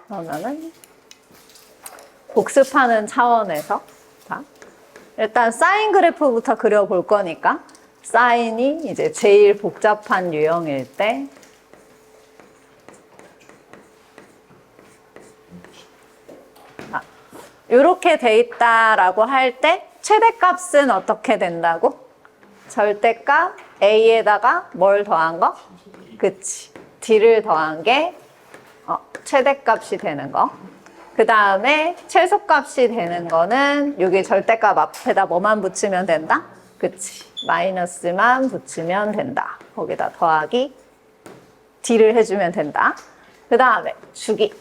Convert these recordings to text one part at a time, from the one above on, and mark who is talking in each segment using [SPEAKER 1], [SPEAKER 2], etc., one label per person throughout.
[SPEAKER 1] 그러면은 복습하는 차원에서 자, 일단 사인 그래프부터 그려볼 거니까 사인이 이제 제일 복잡한 유형일 때 이렇게 돼 있다라고 할 때 최대값은 어떻게 된다고? 절대값 A에다가 뭘 더한 거? 그치. D를 더한 게 최대값이 되는 거. 그 다음에 최소값이 되는 거는 여기 절대값 앞에다 뭐만 붙이면 된다? 그치. 마이너스만 붙이면 된다. 거기다 더하기 D를 해주면 된다. 그 다음에 주기.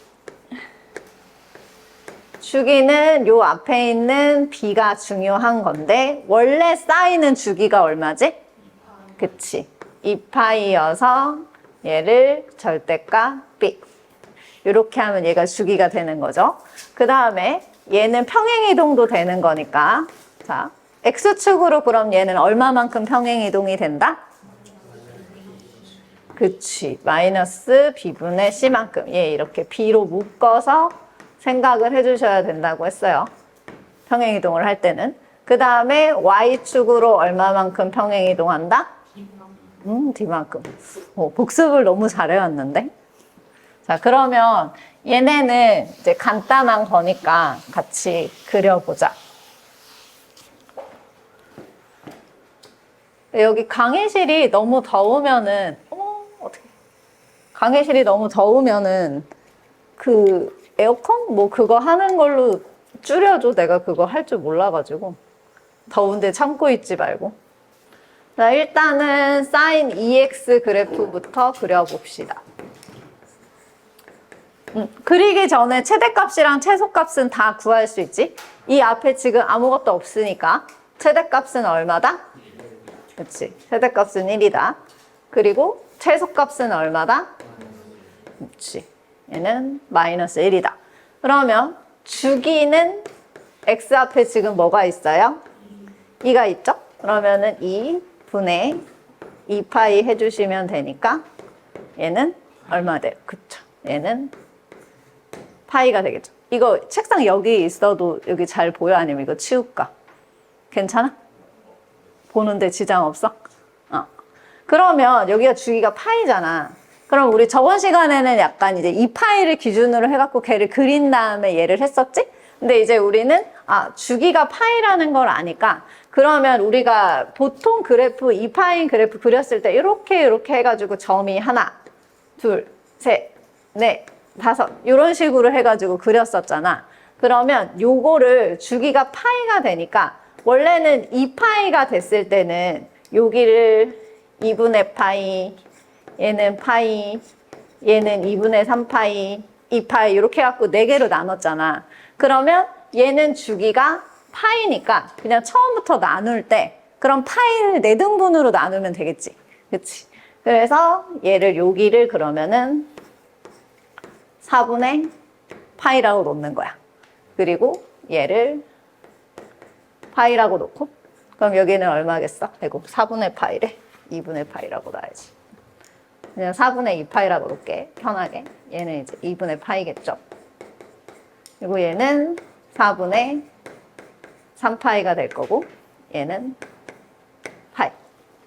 [SPEAKER 1] 주기는 요 앞에 있는 B가 중요한 건데 원래 사인은 주기가 얼마지? 그치. 2파이여서 얘를 절대값 B. 이렇게 하면 얘가 주기가 되는 거죠. 그 다음에 얘는 평행이동도 되는 거니까 자, X축으로 그럼 얘는 얼마만큼 평행이동이 된다? 그치. 마이너스 B분의 C만큼. 얘 이렇게 B로 묶어서 생각을 해주셔야 된다고 했어요. 평행이동을 할 때는. 그 다음에 Y축으로 얼마만큼 평행이동한다? D만큼. 복습을 너무 잘해왔는데? 자, 그러면 얘네는 이제 간단한 거니까 같이 그려보자. 여기 강의실이 너무 더우면은, 어떡해. 강의실이 너무 더우면은 그 에어컨? 뭐 그거 하는 걸로 줄여줘. 내가 그거 할 줄 몰라가지고. 더운데 참고 있지 말고. 자, 일단은 sin 2x 그래프부터 그려봅시다. 그리기 전에 최대값이랑 최소값은 다 구할 수 있지? 이 앞에 지금 아무것도 없으니까 최대값은 얼마다? 그렇지. 최대값은 1이다. 그리고 최소값은 얼마다? 그렇지. 얘는 마이너스 1이다. 그러면 주기는 x 앞에 지금 뭐가 있어요? 2가 있죠? 그러면은 2분의 2파이 해주시면 되니까 얘는 얼마 돼요? 그쵸. 얘는 파이가 되겠죠. 이거 책상 여기 있어도 여기 잘 보여? 아니면 이거 치울까? 괜찮아? 보는데 지장 없어? 그러면 여기가 주기가 파이잖아. 그럼 우리 저번 시간에는 약간 이제 이 파이를 기준으로 해갖고 걔를 그린 다음에 얘를 했었지? 근데 이제 우리는 주기가 파이라는 걸 아니까 그러면 우리가 보통 그래프, 이 파인 그래프 그렸을 때 이렇게 해가지고 점이 하나, 둘, 셋, 넷, 다섯 이런 식으로 해가지고 그렸었잖아. 그러면 요거를 주기가 파이가 되니까 원래는 2파이가 됐을 때는 여기를 2분의 파이, 얘는 파이, 얘는 2분의 3파이, 2파이 이렇게 해갖고 4개로 나눴잖아. 그러면 얘는 주기가 파이니까 그냥 처음부터 나눌 때 그럼 파이를 4등분으로 나누면 되겠지. 그치? 그래서 얘를 여기를 그러면은 4분의 파이라고 놓는 거야. 그리고 얘를 파이라고 놓고 그럼 여기는 얼마겠어? 아이고 4분의 파이래. 2분의 파이라고 놔야지. 그냥 4분의 2파이라고 놓을게. 편하게. 얘는 이제 2분의 파이겠죠. 그리고 얘는 4분의 3파이가 될 거고 얘는 파이.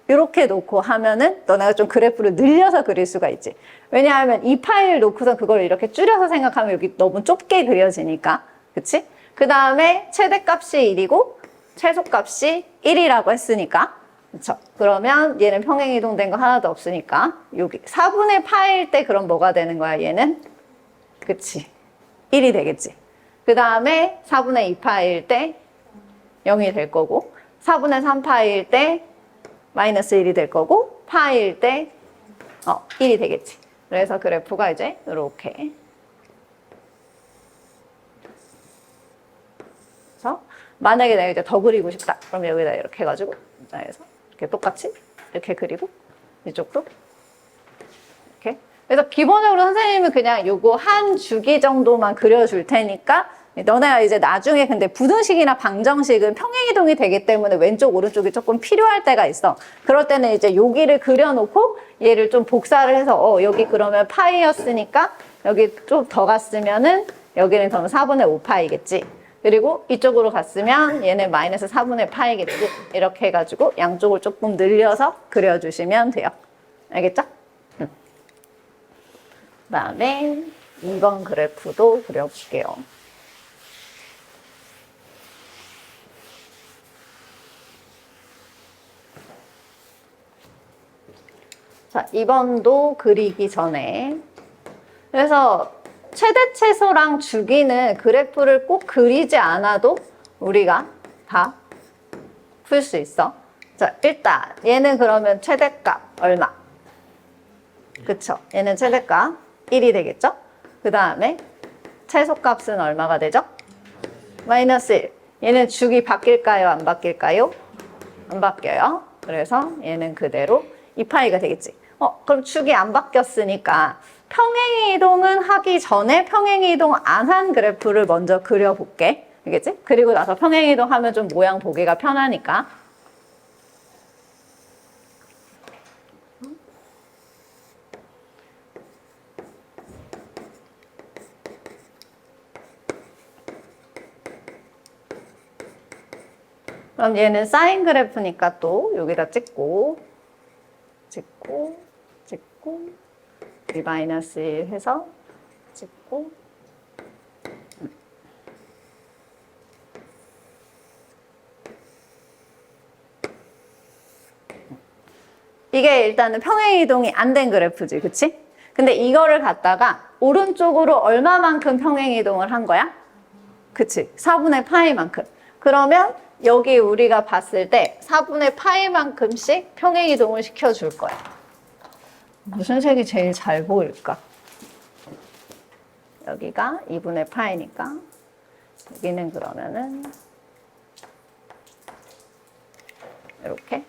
[SPEAKER 1] 이렇게 놓고 하면은 너네가 좀 그래프를 늘려서 그릴 수가 있지. 왜냐하면 이 파이를 놓고서 그걸 이렇게 줄여서 생각하면 여기 너무 좁게 그려지니까. 그치? 그 다음에 최대값이 1이고 최소값이 1이라고 했으니까. 그쵸? 그러면 얘는 평행이동된 거 하나도 없으니까 여기 4분의 파일 때 그럼 뭐가 되는 거야 얘는? 그치 1이 되겠지. 그 다음에 4분의 2파일 때 0이 될 거고 4분의 3파일 때 마이너스 1이 될 거고 파일 때 1이 되겠지. 그래서 그래프가 이제 이렇게 그래서 만약에 내가 이제 더 그리고 싶다 그럼 여기다 이렇게 해가지고 해서 이렇게 똑같이 이렇게 그리고 이쪽도 이렇게. 그래서 기본적으로 선생님은 그냥 요거 한 주기 정도만 그려줄 테니까 너네가 이제 나중에 근데 부등식이나 방정식은 평행이동이 되기 때문에 왼쪽 오른쪽이 조금 필요할 때가 있어. 그럴 때는 이제 여기를 그려놓고 얘를 좀 복사를 해서 여기 그러면 파이였으니까 여기 좀 더 갔으면은 여기는 그럼 4분의 5파이겠지. 그리고 이쪽으로 갔으면 얘는 마이너스 4분의 파이겠지. 이렇게 해가지고 양쪽을 조금 늘려서 그려주시면 돼요. 알겠죠? 그다음에 2번 그래프도 그려볼게요. 자, 2번도 그리기 전에 그래서 최대 최소랑 주기는 그래프를 꼭 그리지 않아도 우리가 다 풀 수 있어. 자, 일단 얘는 그러면 최대값 얼마? 그쵸? 얘는 최대값 1이 되겠죠? 그 다음에 최소값은 얼마가 되죠? 마이너스 1. 얘는 주기 바뀔까요? 안 바뀔까요? 안 바뀌어요. 그래서 얘는 그대로 2파이가 되겠지. 그럼 축이 안 바뀌었으니까 평행이동은 하기 전에 평행이동 안 한 그래프를 먼저 그려볼게. 알겠지? 그리고 나서 평행이동 하면 좀 모양 보기가 편하니까. 그럼 얘는 사인 그래프니까 또 여기다 찍고 이 마이너스 1 해서 찍고 이게 일단은 평행이동이 안 된 그래프지, 그치? 근데 이거를 갖다가 오른쪽으로 얼마만큼 평행이동을 한 거야? 그치? 4분의 파이만큼. 그러면 여기 우리가 봤을 때 4분의 파이만큼씩 평행이동을 시켜줄 거야. 무슨 색이 제일 잘 보일까? 여기가 2분의 파이니까 여기는 그러면은 이렇게.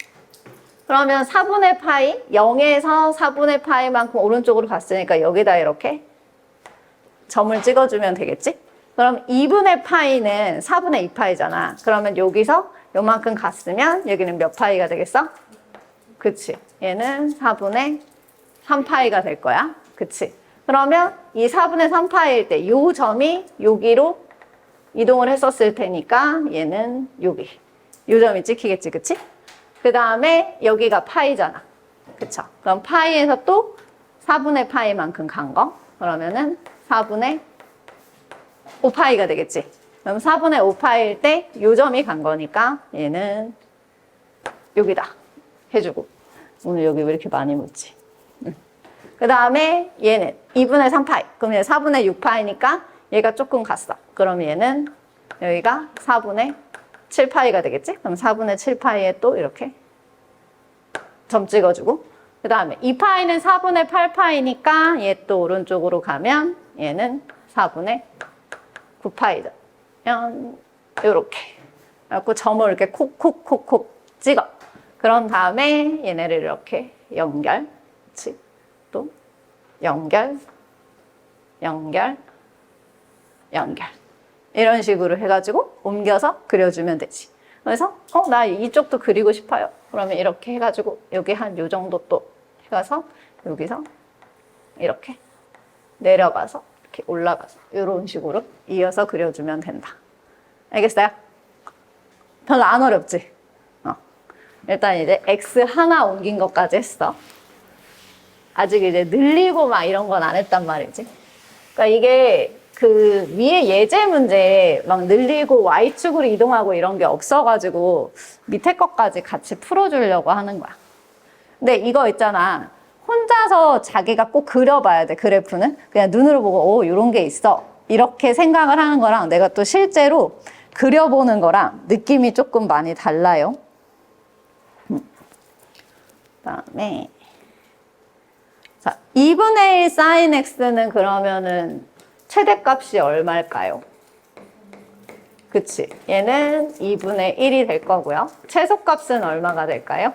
[SPEAKER 1] 그러면 4분의 파이, 0에서 4분의 파이만큼 오른쪽으로 갔으니까 여기다 이렇게 점을 찍어주면 되겠지? 그럼 2분의 파이는 4분의 2파이잖아. 그러면 여기서 요만큼 갔으면 여기는 몇 파이가 되겠어? 그치. 얘는 4분의 3파이가 될 거야. 그치. 그러면 이 4분의 3파이일 때 요 점이 여기로 이동을 했었을 테니까 얘는 여기. 요 점이 찍히겠지. 그치? 그 다음에 여기가 파이잖아. 그쵸? 그럼 파이에서 또 4분의 파이만큼 간 거. 그러면은 4분의 5파이가 되겠지. 그럼 4분의 5파이일 때 요 점이 간 거니까 얘는 여기다 해주고. 오늘 여기 왜 이렇게 많이 묻지? 그 다음에 얘는 2분의 3파이. 그럼 얘 4분의 6파이니까 얘가 조금 갔어. 그럼 얘는 여기가 4분의 7파이가 되겠지? 그럼 4분의 7파이에 또 이렇게 점 찍어주고. 그 다음에 2파이는 4분의 8파이니까 얘 또 오른쪽으로 가면 얘는 4분의 9파이죠. 이렇게. 그래갖고 점을 이렇게 콕콕콕콕 찍어. 그런 다음에 얘네를 이렇게 연결. 그치? 또 연결. 이런 식으로 해가지고 옮겨서 그려주면 되지. 그래서 나 이쪽도 그리고 싶어요. 그러면 이렇게 해가지고 여기 한 요 정도 또 해가서 여기서 이렇게 내려가서 이렇게 올라가서 이런 식으로 이어서 그려주면 된다. 알겠어요? 별로 안 어렵지? 일단 이제 X 하나 옮긴 것까지 했어. 아직 이제 늘리고 막 이런 건 안 했단 말이지. 그러니까 이게 그 위에 예제 문제 막 늘리고 Y축으로 이동하고 이런 게 없어가지고 밑에 것까지 같이 풀어주려고 하는 거야. 근데 이거 있잖아. 혼자서 자기가 꼭 그려봐야 돼, 그래프는. 그냥 눈으로 보고, 이런 게 있어. 이렇게 생각을 하는 거랑 내가 또 실제로 그려보는 거랑 느낌이 조금 많이 달라요. 그다음에 자, 2분의 1 sin x는 그러면은 최대값이 얼마일까요? 그치. 얘는 2분의 1이 될 거고요. 최소값은 얼마가 될까요?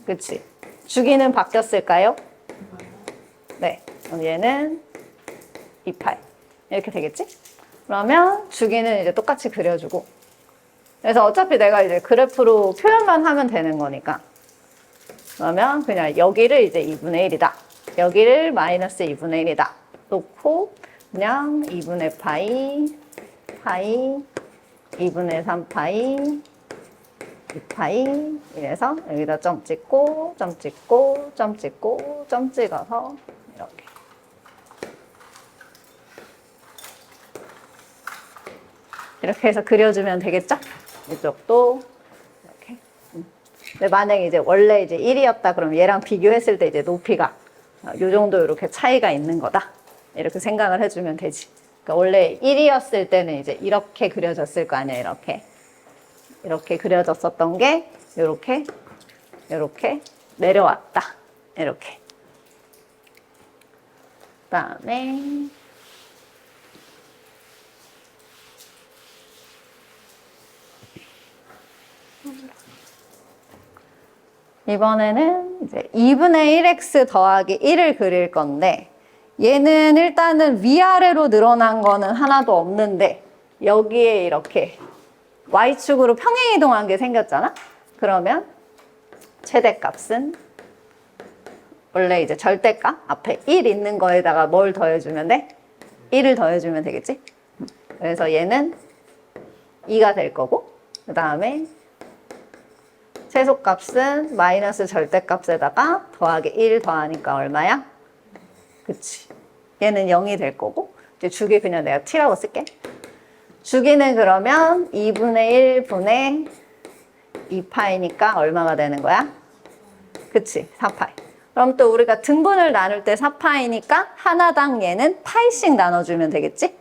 [SPEAKER 1] 그치. 주기는 바뀌었을까요? 네. 그럼 얘는 2파이. 이렇게 되겠지? 그러면 주기는 이제 똑같이 그려주고. 그래서 어차피 내가 이제 그래프로 표현만 하면 되는 거니까. 그러면 그냥 여기를 이제 2분의 1이다. 여기를 마이너스 2분의 1이다. 놓고 그냥 2분의 파이, 2분의 3파이, 2파이 이래서 여기다 점 찍고, 점 찍고, 점 찍고, 점 찍어서 이렇게. 이렇게 해서 그려주면 되겠죠? 이쪽도 이렇게. 근데 만약에 이제 원래 이제 1이었다 그럼 얘랑 비교했을 때 이제 높이가 요 정도 이렇게 차이가 있는 거다. 이렇게 생각을 해주면 되지. 그러니까 원래 1이었을 때는 이제 이렇게 그려졌을 거 아니야, 이렇게. 이렇게 그려졌었던 게 이렇게 내려왔다. 이렇게. 그다음에 이번에는 이제 2분의 1x 더하기 1을 그릴 건데 얘는 일단은 위아래로 늘어난 거는 하나도 없는데 여기에 이렇게 y축으로 평행이동한 게 생겼잖아? 그러면 최대값은 원래 이제 절대값 앞에 1 있는 거에다가 뭘 더해주면 돼? 1을 더해주면 되겠지? 그래서 얘는 2가 될 거고 그 다음에 최소값은 마이너스 절대값에다가 더하기 1 더하니까 얼마야? 그치. 얘는 0이 될 거고 이제 주기 그냥 내가 t라고 쓸게. 주기는 그러면 2분의 1분의 2파이니까 얼마가 되는 거야? 그치, 4파이. 그럼 또 우리가 등분을 나눌 때 4파이니까 하나당 얘는 파이씩 나눠주면 되겠지?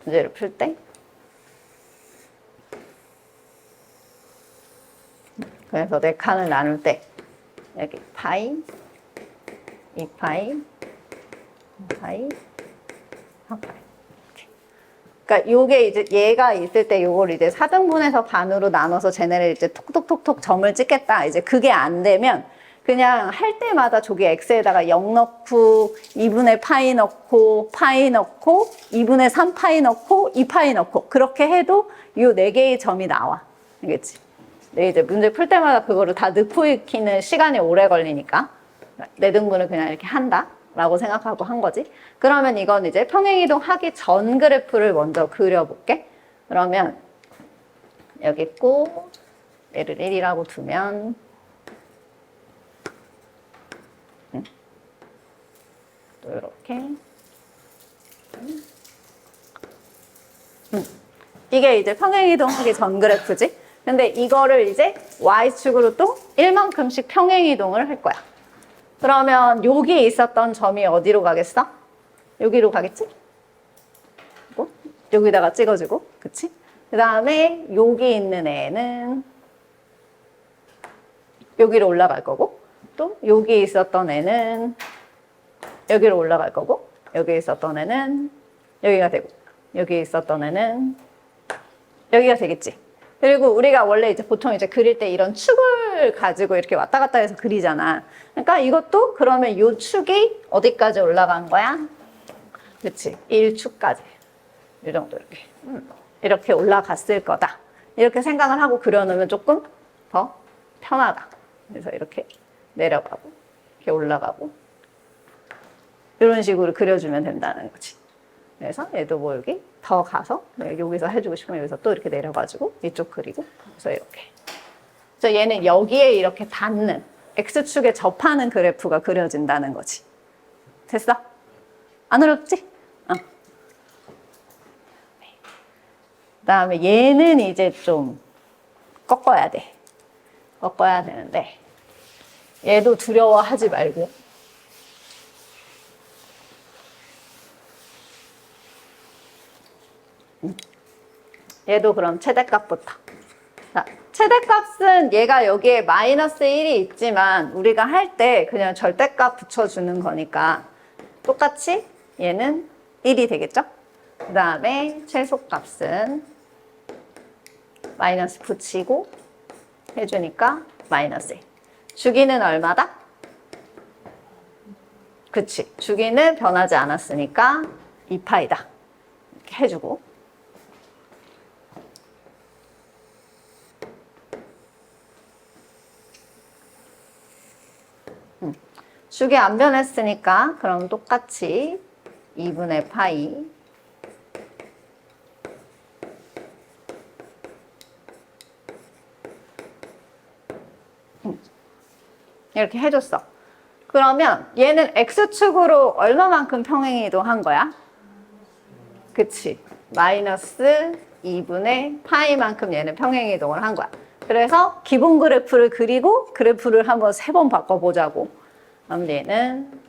[SPEAKER 1] 문제를 풀 때. 그래서 4칸을 나눌 때 여기 파이, 2파이, 2파이, 4파이. 그러니까 요게 이제 얘가 있을 때 요걸 이제 4등분해서 반으로 나눠서 쟤네를 이제 톡톡톡톡 점을 찍겠다. 이제 그게 안 되면 그냥 할 때마다 저기 x에다가 0 넣고 2분의 파이 넣고 파이 넣고 2분의 3파이 넣고 2파이 넣고 그렇게 해도 요 4개의 점이 나와. 알겠지? 네, 이제 문제 풀 때마다 그거를 다 넣고 익히는 시간이 오래 걸리니까 4등분을 그냥 이렇게 한다 라고 생각하고 한 거지. 그러면 이건 이제 평행이동 하기 전 그래프를 먼저 그려볼게. 그러면 여기 있고 얘를 1이라고 두면 또 이렇게 이게 이제 평행이동 하기 전 그래프지. 근데 이거를 이제 y축으로 또 1만큼씩 평행이동을 할 거야. 그러면 여기 있었던 점이 어디로 가겠어? 여기로 가겠지? 그리고 여기다가 찍어주고, 그치? 그 다음에 여기 있는 애는 여기로 올라갈 거고, 또 여기 있었던 애는 여기로 올라갈 거고, 여기 있었던 애는 여기가 되고, 여기 있었던 애는 여기가 되겠지? 그리고 우리가 원래 이제 보통 이제 그릴 때 이런 축을 가지고 이렇게 왔다 갔다 해서 그리잖아. 그러니까 이것도 그러면 이 축이 어디까지 올라간 거야? 그치? 1축까지. 이 정도 이렇게. 이렇게 올라갔을 거다. 이렇게 생각을 하고 그려놓으면 조금 더 편하다. 그래서 이렇게 내려가고, 이렇게 올라가고, 이런 식으로 그려주면 된다는 거지. 그래서 얘도 뭐 여기 더 가서 여기서 해주고 싶으면 여기서 또 이렇게 내려가지고 이쪽 그리고 그래서 이렇게. 그래서 얘는 여기에 이렇게 닿는 x축에 접하는 그래프가 그려진다는 거지. 됐어? 안 어렵지? 그다음에 얘는 이제 좀 꺾어야 돼. 꺾어야 되는데 얘도 두려워하지 말고 얘도 그럼 최대값부터. 자, 최대값은 얘가 여기에 마이너스 1이 있지만 우리가 할 때 그냥 절대값 붙여주는 거니까 똑같이 얘는 1이 되겠죠? 그 다음에 최소값은 마이너스 붙이고 해주니까 마이너스 1. 주기는 얼마다? 그치. 주기는 변하지 않았으니까 2파이다. 이렇게 해주고. 축이 안 변했으니까 그럼 똑같이 2분의 파이 이렇게 해줬어. 그러면 얘는 x축으로 얼마만큼 평행이동한 거야? 그치. 마이너스 2분의 파이만큼 얘는 평행이동을 한 거야. 그래서 기본 그래프를 그리고 그래프를 한번 3번 바꿔보자고. 그럼 얘는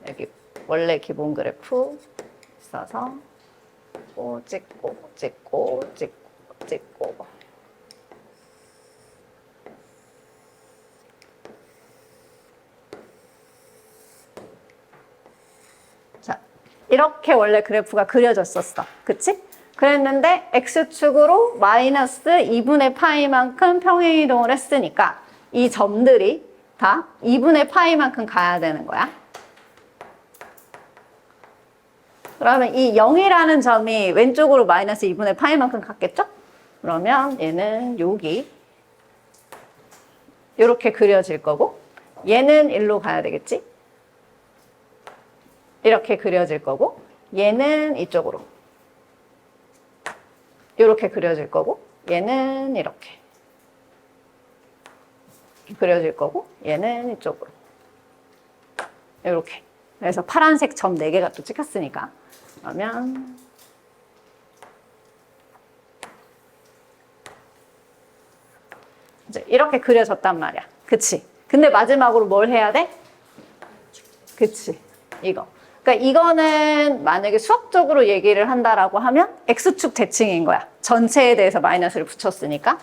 [SPEAKER 1] 여기 원래 기본 그래프 써서 찍고 찍고 찍고 찍고 자, 이렇게 원래 그래프가 그려졌었어. 그치? 그랬는데 x축으로 마이너스 2분의 파이만큼 평행이동을 했으니까 이 점들이 다 2분의 파이만큼 가야 되는 거야. 그러면 이 0이라는 점이 왼쪽으로 마이너스 2분의 파이만큼 갔겠죠? 그러면 얘는 여기 이렇게 그려질 거고 얘는 일로 가야 되겠지? 이렇게 그려질 거고 얘는 이쪽으로 이렇게 그려질 거고 얘는 이렇게 그려질 거고 얘는 이쪽으로 이렇게. 그래서 파란색 점 4개가 또 찍혔으니까 그러면 이제 이렇게 그려졌단 말이야. 그치? 근데 마지막으로 뭘 해야 돼? 그치? 이거. 그러니까 이거는 만약에 수학적으로 얘기를 한다라고 하면 x축 대칭인 거야. 전체에 대해서 마이너스를 붙였으니까.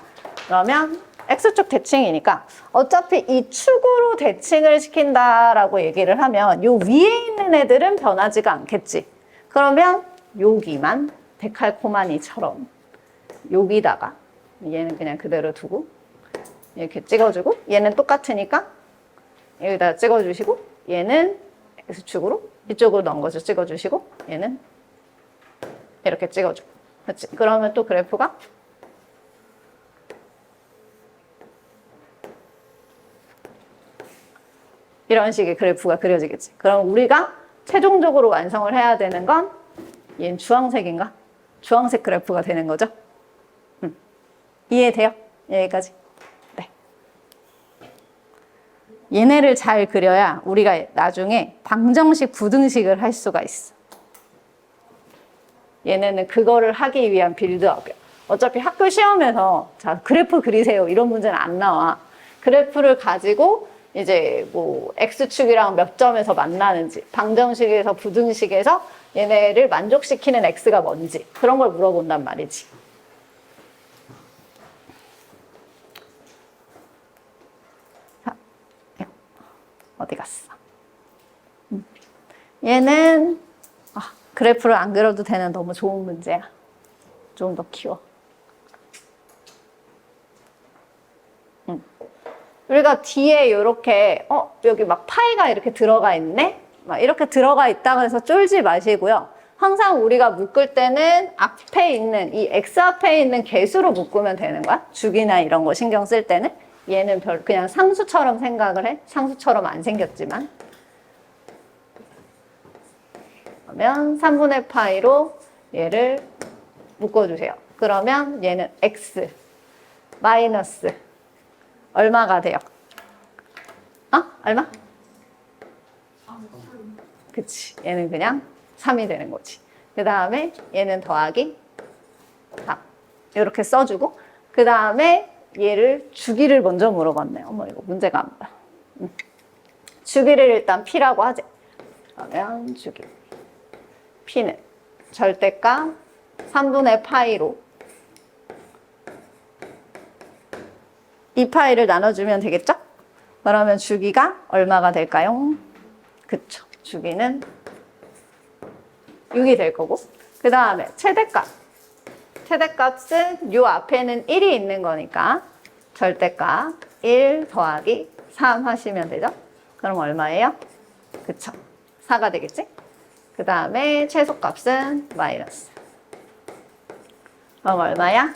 [SPEAKER 1] 그러면 x축 대칭이니까 어차피 이 축으로 대칭을 시킨다라고 얘기를 하면 요 위에 있는 애들은 변하지가 않겠지. 그러면 여기만 데칼코마니처럼 여기다가 얘는 그냥 그대로 두고 이렇게 찍어주고 얘는 똑같으니까 여기다 찍어주시고 얘는 x축으로 이쪽으로 넣은 거죠. 찍어주시고 얘는 이렇게 찍어주고 그렇지? 그러면 또 그래프가 이런 식의 그래프가 그려지겠지. 그럼 우리가 최종적으로 완성을 해야 되는 건 얘는 주황색인가? 주황색 그래프가 되는 거죠. 이해돼요? 여기까지? 네. 얘네를 잘 그려야 우리가 나중에 방정식, 부등식을 할 수가 있어. 얘네는 그거를 하기 위한 빌드업이야. 어차피 학교 시험에서 자 그래프 그리세요 이런 문제는 안 나와. 그래프를 가지고 이제 뭐 x축이랑 몇 점에서 만나는지 방정식에서 부등식에서 얘네를 만족시키는 x가 뭔지 그런 걸 물어본단 말이지. 자, 어디 갔어? 얘는 그래프를 안 그려도 되는 너무 좋은 문제야. 좀 더 키워. 우리가 뒤에 이렇게 여기 막 파이가 이렇게 들어가 있네? 막 이렇게 들어가 있다고 해서 쫄지 마시고요. 항상 우리가 묶을 때는 앞에 있는 이 x 앞에 있는 개수로 묶으면 되는 거야. 주기나 이런 거 신경 쓸 때는. 얘는 그냥 상수처럼 생각을 해. 상수처럼 안 생겼지만. 그러면 3분의 파이로 얘를 묶어주세요. 그러면 얘는 x 마이너스 얼마가 돼요? 얼마? 그치. 얘는 그냥 3이 되는 거지. 그 다음에 얘는 더하기 3. 이렇게 써주고 그 다음에 얘를 주기를 먼저 물어봤네. 어머 이거 문제가 안 봐. 주기를 일단 p라고 하지. 그러면 주기. p는 절대값 3분의 파이로 이 파이를 나눠주면 되겠죠? 그러면 주기가 얼마가 될까요? 그쵸. 주기는 6이 될 거고 그 다음에 최대값. 최대값은 요 앞에는 1이 있는 거니까 절대값 1 더하기 3 하시면 되죠? 그럼 얼마예요? 그쵸. 4가 되겠지? 그 다음에 최소값은 마이너스. 그럼 얼마야?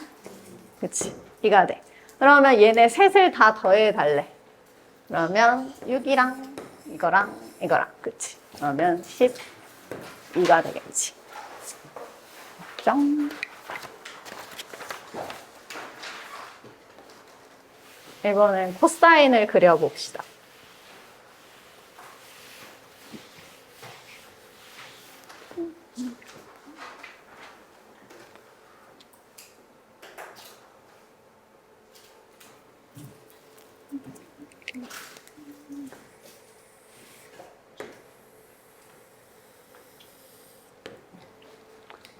[SPEAKER 1] 그치. 2가 돼. 그러면 얘네 셋을 다 더해 달래. 그러면 6이랑 이거랑 이거랑, 그치? 그러면 12가 되겠지. 정. 이번엔 코사인을 그려봅시다.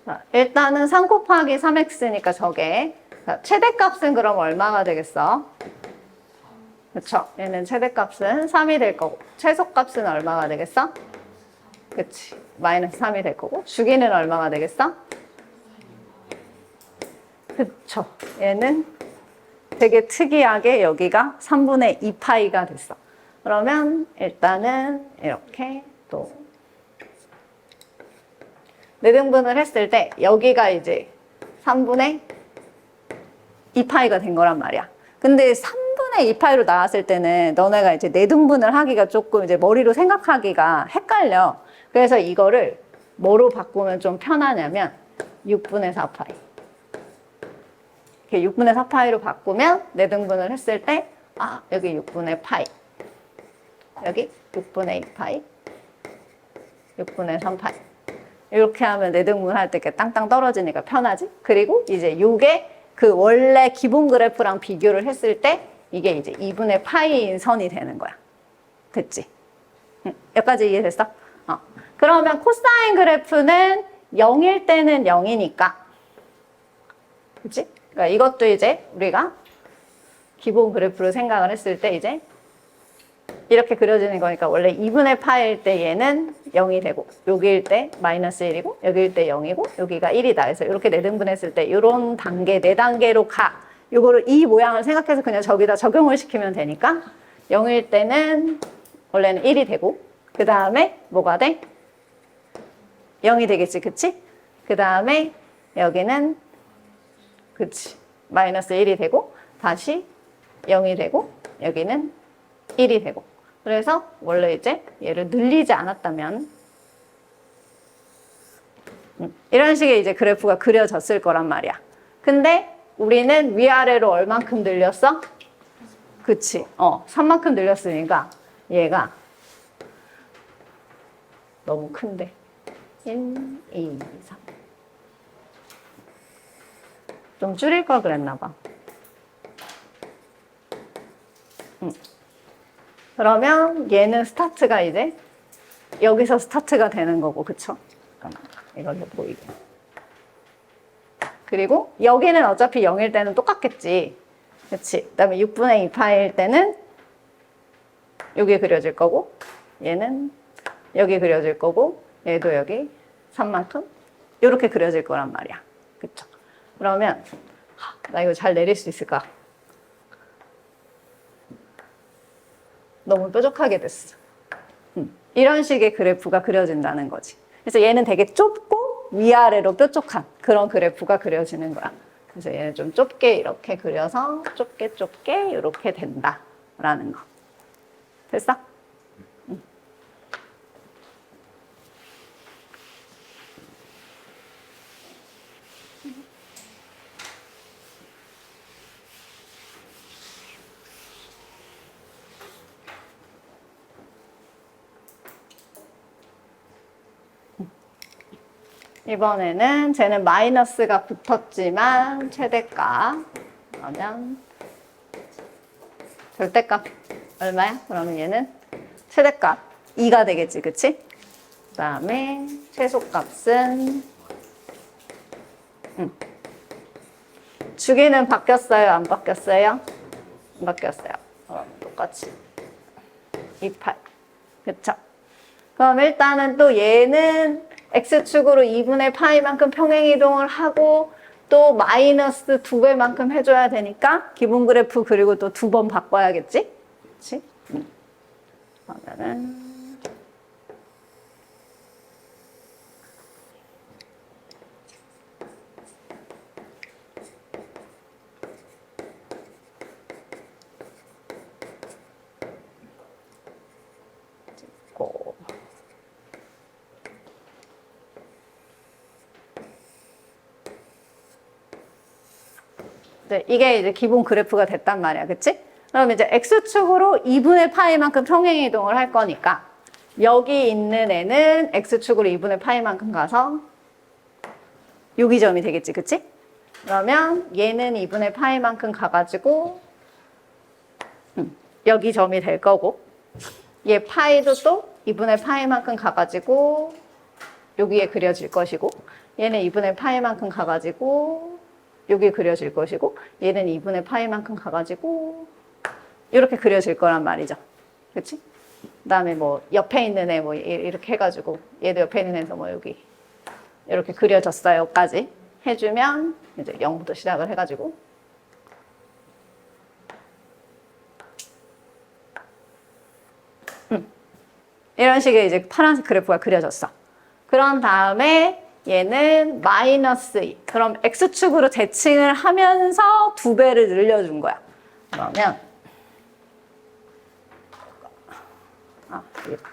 [SPEAKER 1] 자, 일단은 3 곱하기 3x니까 저게. 자, 최대값은 그럼 얼마가 되겠어? 그쵸? 얘는 최대값은 3이 될 거고, 최소값은 얼마가 되겠어? 그치? 마이너스 3이 될 거고, 주기는 얼마가 되겠어? 그쵸? 얘는 되게 특이하게 여기가 3분의 2파이가 됐어. 그러면 일단은 이렇게 또 내등분을 했을 때 여기가 이제 3분의 2파이가 된 거란 말이야. 근데 3분의 2파이로 나왔을 때는 너네가 이제 내등분을 하기가 조금 이제 머리로 생각하기가 헷갈려. 그래서 이거를 뭐로 바꾸면 좀 편하냐면 6분의 4파이. 이렇게 6분의 4파이로 바꾸면 내등분을 했을 때 아, 여기 6분의 파이. 여기 6분의 2파이. 6분의 3파이. 이렇게 하면 내등분할 때 이렇게 땅땅 떨어지니까 편하지? 그리고 이제 요게 그 원래 기본 그래프랑 비교를 했을 때 이게 이제 2분의 파이인 선이 되는 거야. 됐지? 응, 여기까지 이해됐어? 그러면 코사인 그래프는 0일 때는 0이니까. 그치? 그러니까 이것도 이제 우리가 기본 그래프로 생각을 했을 때 이제 이렇게 그려지는 거니까 원래 2분의 파일 때 얘는 0이 되고 여기일 때 마이너스 1이고 여기일 때 0이고 여기가 1이다. 그래서 이렇게 내등분했을 때 이런 단계, 4단계로 가. 요거를 이 모양을 생각해서 그냥 저기다 적용을 시키면 되니까 0일 때는 원래는 1이 되고 그 다음에 뭐가 돼? 0이 되겠지. 그치? 그 다음에 여기는 그치. 마이너스 1이 되고 다시 0이 되고 여기는 1이 되고 그래서 원래 이제 얘를 늘리지 않았다면 이런 식의 이제 그래프가 그려졌을 거란 말이야. 근데 우리는 위아래로 얼만큼 늘렸어? 그치. 3만큼 늘렸으니까 얘가 너무 큰데. 1, 2, 3. 좀 줄일 걸 그랬나 봐. 그러면 얘는 스타트가 이제 여기서 스타트가 되는 거고, 그쵸? 잠깐만, 이걸로 보이게. 그리고 여기는 어차피 0일 때는 똑같겠지. 그치? 그 다음에 6분의 2파일 때는 여기 그려질 거고, 얘는 여기 그려질 거고, 얘도 여기 3만큼 이렇게 그려질 거란 말이야. 그쵸? 그러면 나 이거 잘 내릴 수 있을까? 너무 뾰족하게 됐어. 이런 식의 그래프가 그려진다는 거지. 그래서 얘는 되게 좁고 위아래로 뾰족한 그런 그래프가 그려지는 거야. 그래서 얘는 좀 좁게 이렇게 그려서 좁게 이렇게 된다라는 거. 됐어? 이번에는 쟤는 마이너스가 붙었지만 최대값 그러면 절대값 얼마야? 그러면 얘는 최대값 2가 되겠지, 그치? 그 다음에 최소값은 주기는 바뀌었어요? 안 바뀌었어요? 안 바뀌었어요. 똑같이 28. 그쵸? 그럼 일단은 또 얘는 X축으로 2분의 파이만큼 평행이동을 하고 또 마이너스 2배만큼 해줘야 되니까 기본 그래프 그리고 또 2번 바꿔야겠지? 그치? 그러면은 찍고 네, 이게 이제 기본 그래프가 됐단 말이야. 그치? 그럼 이제 X축으로 2분의 파이만큼 평행이동을 할 거니까 여기 있는 애는 X축으로 2분의 파이만큼 가서 여기 점이 되겠지. 그치? 그러면 얘는 2분의 파이만큼 가가지고 여기 점이 될 거고 얘 파이도 또 2분의 파이만큼 가가지고 여기에 그려질 것이고 얘는 2분의 파이만큼 가가지고 여기 그려질 것이고 얘는 2분의 파이만큼 가가지고 이렇게 그려질 거란 말이죠. 그치? 그 다음에 뭐 옆에 있는 애 뭐 이렇게 해가지고 얘도 옆에 있는 애에서 뭐 여기 이렇게 그려졌어요까지 해주면 이제 0부터 시작을 해가지고 이런 식의 이제 파란색 그래프가 그려졌어. 그런 다음에 얘는 마이너스 2. 그럼 X축으로 대칭을 하면서 2배를 늘려준 거야. 그러면 되겠다.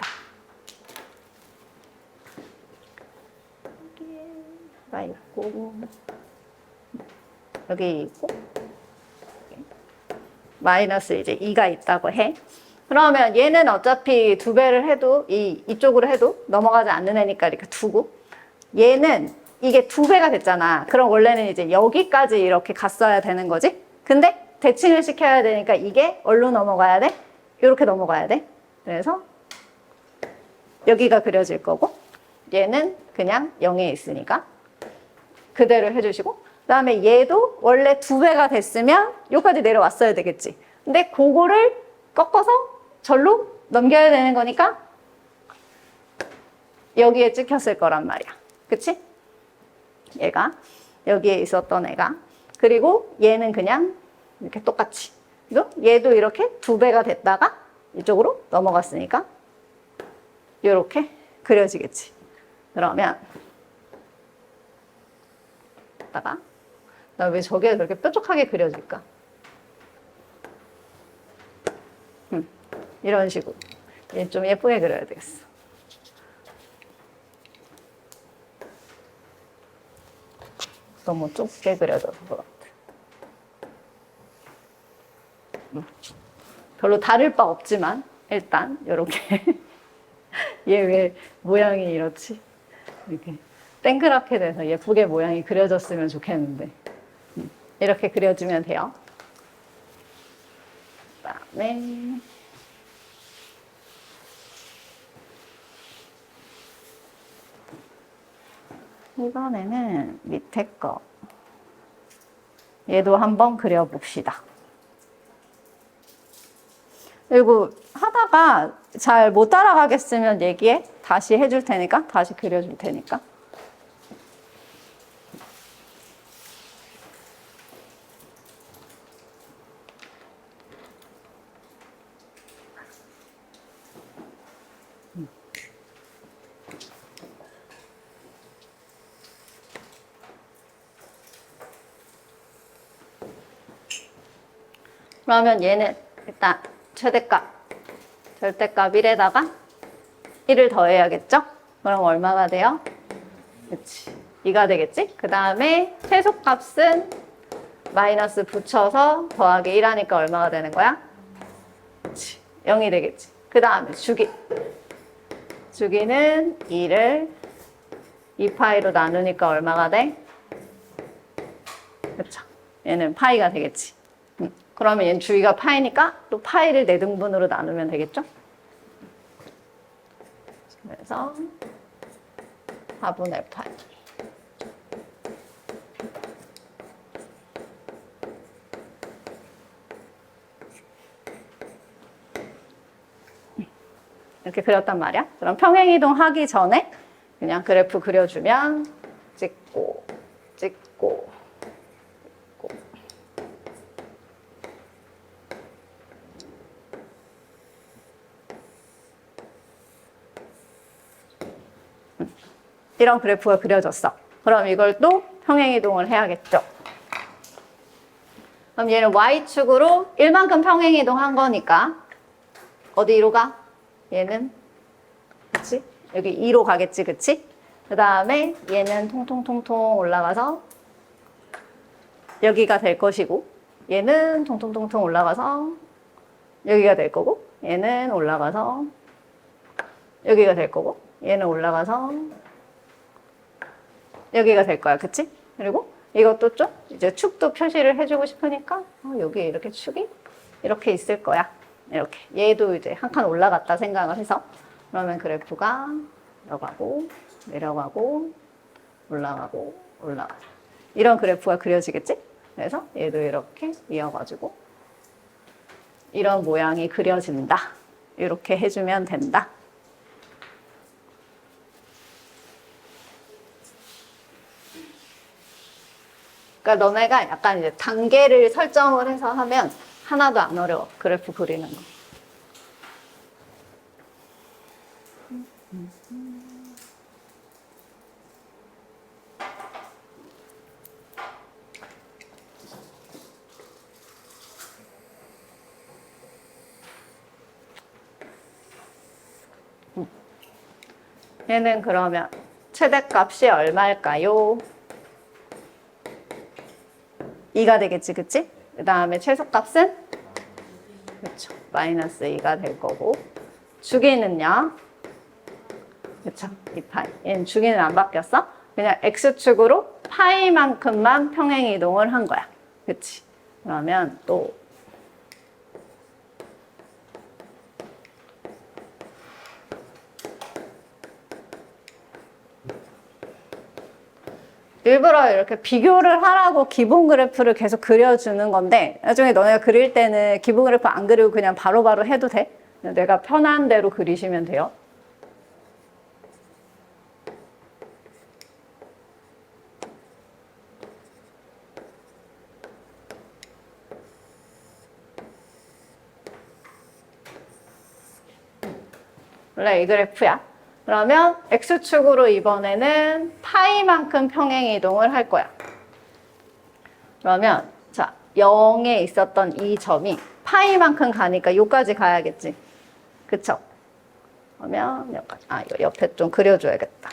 [SPEAKER 1] 여기가 있고 여기 있고 마이너스 이제 2가 있다고 해. 그러면 얘는 어차피 2배를 해도 이쪽으로 해도 넘어가지 않는 애니까 이렇게 두고 얘는 이게 2배가 됐잖아. 그럼 원래는 이제 여기까지 이렇게 갔어야 되는 거지. 근데 대칭을 시켜야 되니까 이게 어디로 넘어가야 돼? 이렇게 넘어가야 돼. 그래서 여기가 그려질 거고 얘는 그냥 0에 있으니까 그대로 해주시고 그 다음에 얘도 원래 2배가 됐으면 여기까지 내려왔어야 되겠지. 근데 그거를 꺾어서 절로 넘겨야 되는 거니까 여기에 찍혔을 거란 말이야. 그치? 얘가 여기에 있었던 애가 그리고 얘는 그냥 이렇게 똑같이 그리고 얘도 이렇게 2배가 됐다가 이쪽으로 넘어갔으니까 이렇게 그려지겠지. 그러면 나 왜 저게 그렇게 뾰족하게 그려질까? 이런 식으로 얘 좀 예쁘게 그려야 되겠어. 너무 좁게 그려져서 그렇다. 별로 다를 바 없지만 일단 이렇게 얘 왜 모양이 이렇지? 이렇게 땡그랗게 돼서 예쁘게 모양이 그려졌으면 좋겠는데 이렇게 그려주면 돼요. 그다음에 이번에는 밑에 거 얘도 한번 그려봅시다. 그리고 하다가 잘 못 따라가겠으면 얘기해. 다시 해줄 테니까 다시 그려줄 테니까. 그러면 얘는 일단 최대값, 절대값 1에다가 1을 더해야겠죠? 그럼 얼마가 돼요? 그치. 2가 되겠지? 그 다음에 최소값은 마이너스 붙여서 더하기 1 하니까 얼마가 되는 거야? 그치. 0이 되겠지. 그 다음에 주기. 주기는 2를 2파이로 나누니까 얼마가 돼? 그쵸. 얘는 파이가 되겠지. 그러면 얘는 주기가 파이니까 또 파이를 4등분으로 나누면 되겠죠? 그래서 4분의 파이. 이렇게 그렸단 말이야. 그럼 평행이동 하기 전에 그냥 그래프 그려주면 찍고 찍고 이런 그래프가 그려졌어. 그럼 이걸 또 평행이동을 해야겠죠. 그럼 얘는 Y축으로 1만큼 평행이동 한 거니까 어디로 가? 얘는 그치? 여기 2로 가겠지, 그치? 그 다음에 얘는 통통통통 올라가서 여기가 될 것이고 얘는 통통통통 올라가서 여기가 될 거고 얘는 올라가서 여기가 될 거고 얘는 올라가서 여기가 될 거야. 그치? 그리고 이것도 좀 이제 축도 표시를 해주고 싶으니까 여기 이렇게 축이 이렇게 있을 거야. 이렇게 얘도 이제 한 칸 올라갔다 생각을 해서 그러면 그래프가 내려가고 내려가고 올라가고 올라가고 이런 그래프가 그려지겠지? 그래서 얘도 이렇게 이어가지고 이런 모양이 그려진다. 이렇게 해주면 된다. 그러니까 너네가 약간 이제 단계를 설정을 해서 하면 하나도 안 어려워. 그래프 그리는 거. 얘는 그러면 최대값이 얼마일까요? 2가 되겠지, 그치? 그 다음에 최소값은? 그쵸. 마이너스 2가 될 거고. 주기는요? 그쵸. 2파이. 얘는 주기는 안 바뀌었어? 그냥 x축으로 파이만큼만 평행 이동을 한 거야. 그치? 그러면 또 일부러 이렇게 비교를 하라고 기본 그래프를 계속 그려주는 건데 나중에 너네가 그릴 때는 기본 그래프 안 그리고 그냥 바로바로 해도 돼. 내가 편한 대로 그리시면 돼요. 원래 이 그래프야. 그러면 x축으로 이번에는 파이만큼 평행 이동을 할 거야. 그러면 자 0에 있었던 이 점이 파이만큼 가니까 여기까지 가야겠지. 그쵸? 그러면 여기까지. 이거 옆에 좀 그려줘야겠다.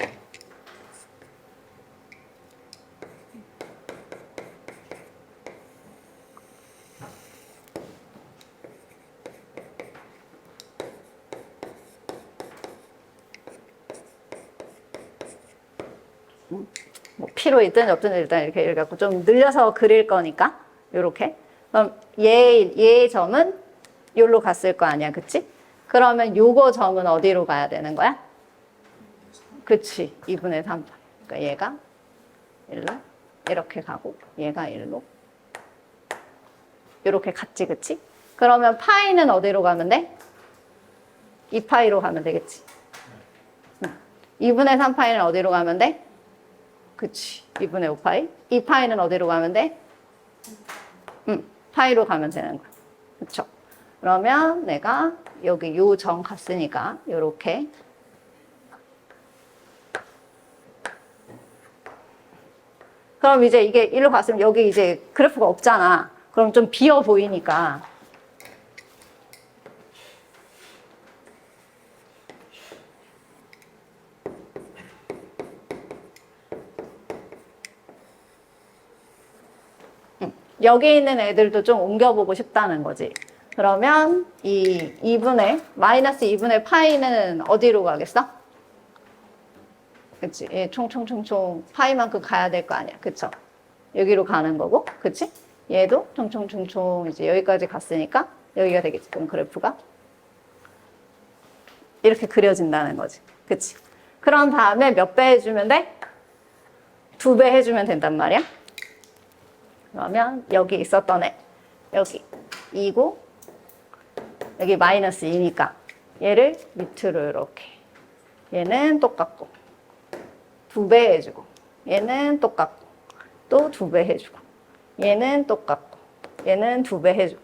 [SPEAKER 1] 뭐 P로 있든 없든 일단 이렇게 갖고 좀 늘려서 그릴 거니까 요렇게. 그럼 얘의 점은 여기로 갔을 거 아니야, 그치? 그러면 요거 점은 어디로 가야 되는 거야? 그치, 2분의 3. 그러니까 얘가 1로 이렇게 가고 얘가 1로 이렇게 갔지, 그치? 그러면 파이는 어디로 가면 돼? 2파이로 가면 되겠지. 2분의 3파이는 어디로 가면 돼? 그치. 2분의 5파이. 2파이는 어디로 가면 돼? 파이로 가면 되는 거야. 그쵸? 그러면 내가 여기 요 점 갔으니까 요렇게 그럼 이제 이게 1로 갔으면 여기 이제 그래프가 없잖아. 그럼 좀 비어 보이니까 여기 있는 애들도 좀 옮겨보고 싶다는 거지. 그러면 이 2분의 마이너스 2분의 파이는 어디로 가겠어? 그치? 예, 총총총총 파이만큼 가야 될 거 아니야. 그쵸? 여기로 가는 거고, 그치? 얘도 총총총총 이제 여기까지 갔으니까 여기가 되겠지. 그럼 그래프가 이렇게 그려진다는 거지. 그치? 그런 다음에 몇 배 해주면 돼? 2배 해주면 된단 말이야. 그러면 여기 있었던 애 여기 2고 여기 마이너스 2니까 얘를 밑으로 이렇게 얘는 똑같고 2배 해주고 얘는 똑같고 또 2배 해주고 얘는 똑같고 얘는 2배 해주고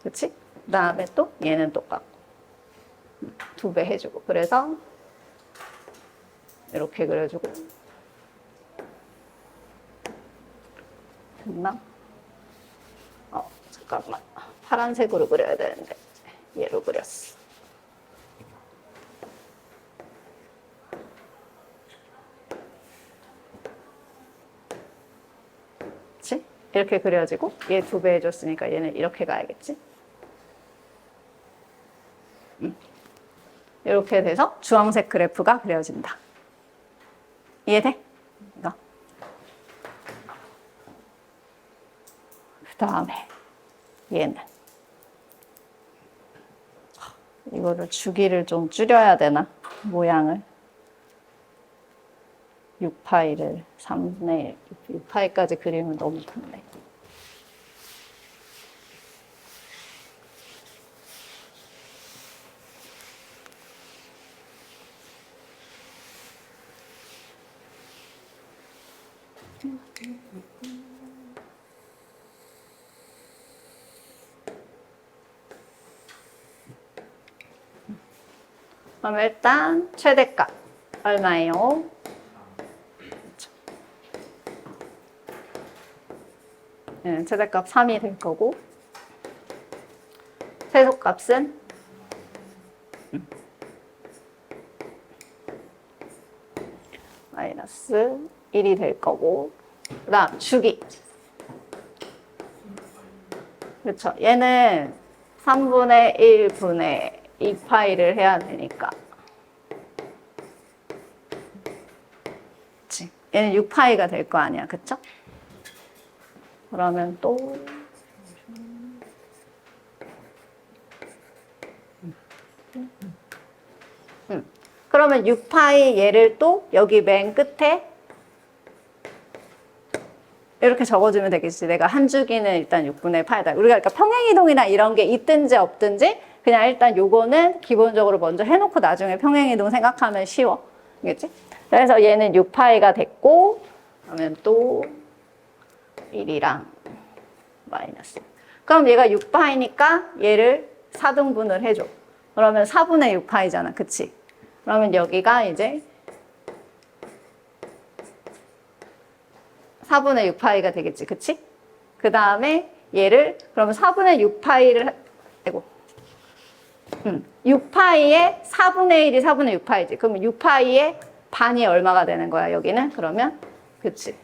[SPEAKER 1] 그치? 그 다음에 또 얘는 똑같고 2배 해주고 그래서 이렇게 그려주고 됐나? 잠깐만. 파란색으로 그려야 되는데 얘로 그렸어. 그치? 이렇게 그려지고 얘 2배 해줬으니까 얘는 이렇게 가야겠지. 이렇게 돼서 주황색 그래프가 그려진다. 이해돼? 이거. 그 다음에 얘는 이거를 주기를 좀 줄여야 되나? 모양을 6파이를 3분의 1, 6파이까지 그리면 너무 큰데. 그럼 일단 최대값 얼마예요? 네, 최대값 3이 될 거고 최소값은 마이너스 1이 될 거고 그 다음 주기 그렇죠. 얘는 3분의 1분의 2파이를 해야 되니까 그치? 얘는 6파이가 될 거 아니야. 그쵸? 그러면 또 그러면 6파이 얘를 또 여기 맨 끝에 이렇게 적어주면 되겠지. 내가 한 주기는 일단 6분의 8이다. 우리가 그러니까 평행이동이나 이런 게 있든지 없든지 그냥 일단 요거는 기본적으로 먼저 해놓고 나중에 평행이동 생각하면 쉬워. 알겠지? 그래서 얘는 6파이가 됐고 그러면 또 1이랑 마이너스. 그럼 얘가 6파이니까 얘를 4등분을 해줘. 그러면 4분의 6파이잖아. 그치? 그러면 여기가 이제 4분의 6파이가 되겠지. 그치? 그 다음에 얘를 그러면 4분의 6파이를 아이고 6파이에 4분의 1이 4분의 6파이지. 그러면 6파이의 반이 얼마가 되는 거야, 여기는? 그러면, 그치.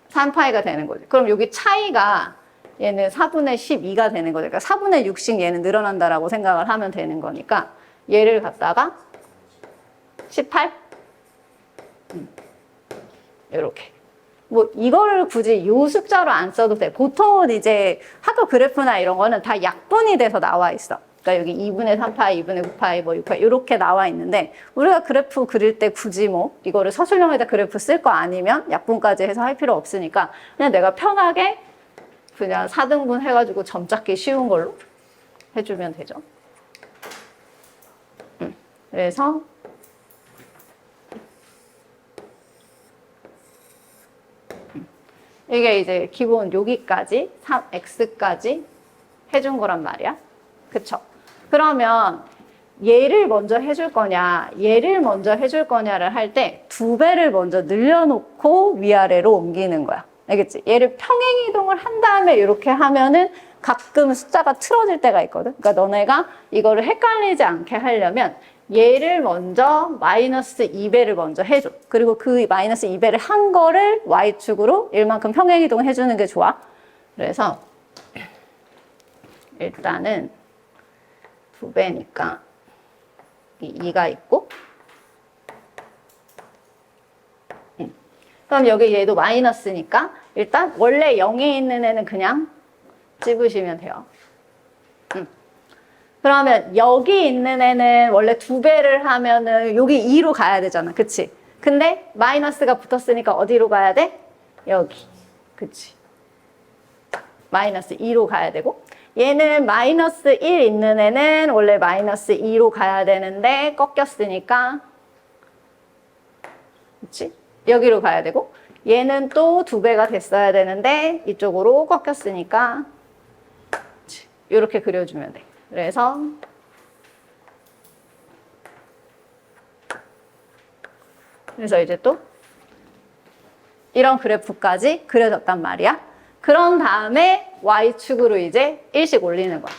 [SPEAKER 1] 3파이가 되는 거지. 그럼 여기 차이가 얘는 4분의 12가 되는 거지. 그러니까 4분의 6씩 얘는 늘어난다라고 생각을 하면 되는 거니까 얘를 갖다가 18? 이렇게. 뭐 이거를 굳이 요 숫자로 안 써도 돼. 보통은 이제 학교 그래프나 이런 거는 다 약분이 돼서 나와 있어. 그러니까 여기 2분의 3파이, 2분의 9파이, 뭐 6파이 이렇게 나와 있는데 우리가 그래프 그릴 때 굳이 뭐 이거를 서술형에다 그래프 쓸 거 아니면 약분까지 해서 할 필요 없으니까 그냥 내가 편하게 그냥 4등분 해가지고 점 잡기 쉬운 걸로 해주면 되죠. 그래서 이게 이제 기본 여기까지 3x까지 해준 거란 말이야. 그쵸? 그러면 얘를 먼저 해줄 거냐, 얘를 먼저 해줄 거냐를 할 때 2배를 먼저 늘려놓고 위아래로 옮기는 거야. 알겠지? 얘를 평행이동을 한 다음에 이렇게 하면은 가끔 숫자가 틀어질 때가 있거든. 그러니까 너네가 이거를 헷갈리지 않게 하려면 얘를 먼저 마이너스 2배를 먼저 해줘. 그리고 그 마이너스 2배를 한 거를 y축으로 일만큼 평행이동 해주는 게 좋아. 그래서 일단은 2배니까 이 2가 있고 그럼 여기 얘도 마이너스니까 일단 원래 0에 있는 애는 그냥 집으시면 돼요. 그러면 여기 있는 애는 원래 2배를 하면은 여기 2로 가야 되잖아. 그치? 근데 마이너스가 붙었으니까 어디로 가야 돼? 여기. 그치? 마이너스 2로 가야 되고 얘는 마이너스 1 있는 애는 원래 마이너스 2로 가야 되는데 꺾였으니까 그치? 여기로 가야 되고 얘는 또 2배가 됐어야 되는데 이쪽으로 꺾였으니까 그치? 이렇게 그려주면 돼. 그래서 이제 또 이런 그래프까지 그려졌단 말이야. 그런 다음에 y축으로 이제 1씩 올리는 거야.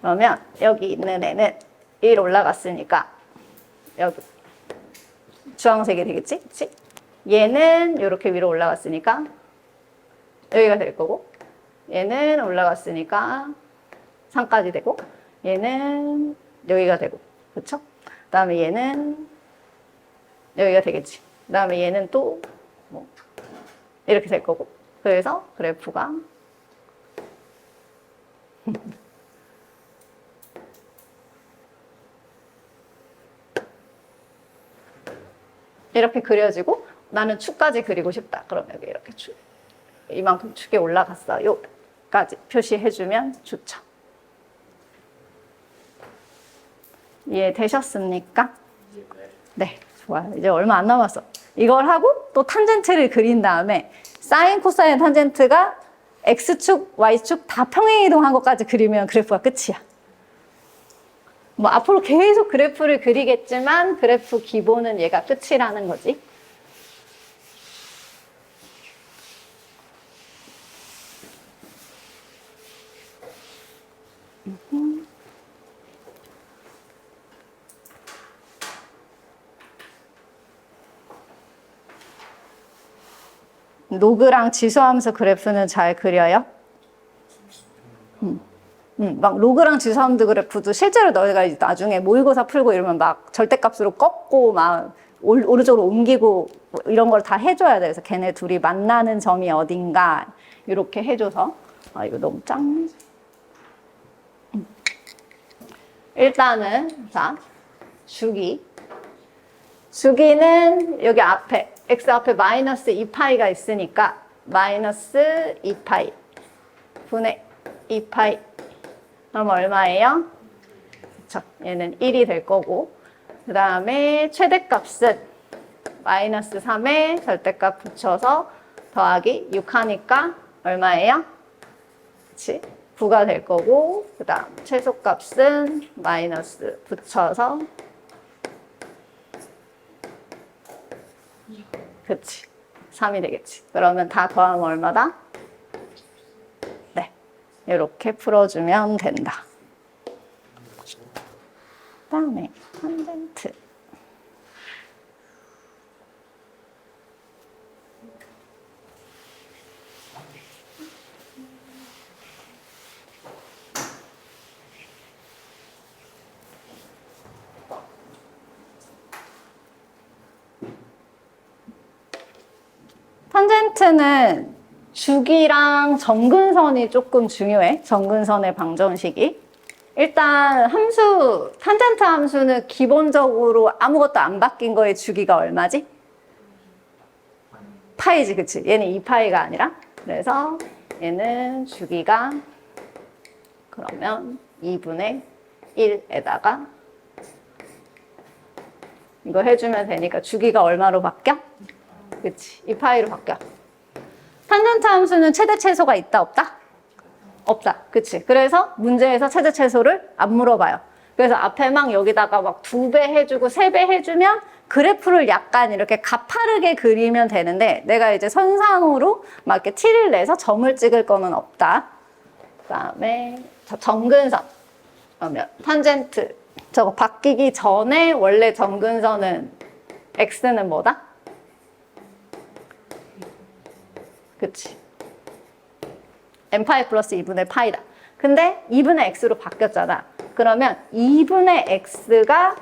[SPEAKER 1] 그러면 여기 있는 애는 1 올라갔으니까 여기 주황색이 되겠지? 그치? 얘는 이렇게 위로 올라갔으니까 여기가 될 거고, 얘는 올라갔으니까 3까지 되고, 얘는 여기가 되고, 그쵸? 그 다음에 얘는 여기가 되겠지. 그 다음에 얘는 또 뭐 이렇게 될 거고. 그래서 그래프가 이렇게 그려지고, 나는 축까지 그리고 싶다. 그럼 여기 이렇게 축, 이만큼 축이 올라갔어. 요까지 표시해주면 좋죠. 이해되셨습니까? 네, 좋아요. 이제 얼마 안 남았어. 이걸 하고 또 탄젠트를 그린 다음에 사인, 코사인, 탄젠트가 X축, Y축 다 평행이동한 것까지 그리면 그래프가 끝이야. 뭐 앞으로 계속 그래프를 그리겠지만 그래프 기본은 얘가 끝이라는 거지. 로그랑 지수함수 그래프는 잘 그려요? 막 로그랑 지수함수 그래프도 실제로 너희가 나중에 모의고사 풀고 이러면 막 절대값으로 꺾고 막 오른쪽으로 옮기고 뭐 이런 걸 다 해줘야 돼. 그래서 걔네 둘이 만나는 점이 어딘가 이렇게 해줘서. 아, 이거 너무 작네. 일단은 자, 주기는 여기 앞에 x 앞에 마이너스 2파이가 있으니까 마이너스 2파이 분의 2파이. 그럼 얼마예요? 그쵸. 얘는 1이 될 거고, 그 다음에 최대값은 마이너스 3에 절대값 붙여서 더하기 6 하니까 얼마예요? 그치? 9가 될 거고, 그 다음 최소값은 마이너스 붙여서 그치, 3이 되겠지. 그러면 다 더하면 얼마다? 네, 이렇게 풀어주면 된다. 그 다음에 탄젠트. 탄젠트는 주기랑 점근선이 조금 중요해. 점근선의 방정식이. 일단 함수, 탄젠트 함수는 기본적으로 아무것도 안 바뀐 거에 주기가 얼마지? 파이지, 그치? 얘는 2파이가 아니라. 그래서 얘는 주기가 그러면 2분의 1에다가 이거 해주면 되니까 주기가 얼마로 바뀌어? 그치, 2파이로 바뀌어. 탄젠트 함수는 최대 최소가 있다 없다? 없다. 그치. 그래서 문제에서 최대 최소를 안 물어봐요. 그래서 앞에 막 여기다가 막 2배 해주고 3배 해주면 그래프를 약간 이렇게 가파르게 그리면 되는데, 내가 이제 선상으로 막 이렇게 티를 내서 점을 찍을 거는 없다. 그 다음에 점근선. 그러면 탄젠트. 저거 바뀌기 전에 원래 점근선은 x는 뭐다? 그치. n파이 플러스 2분의 파이다. 근데 2분의 x로 바뀌었잖아. 그러면 2분의 x가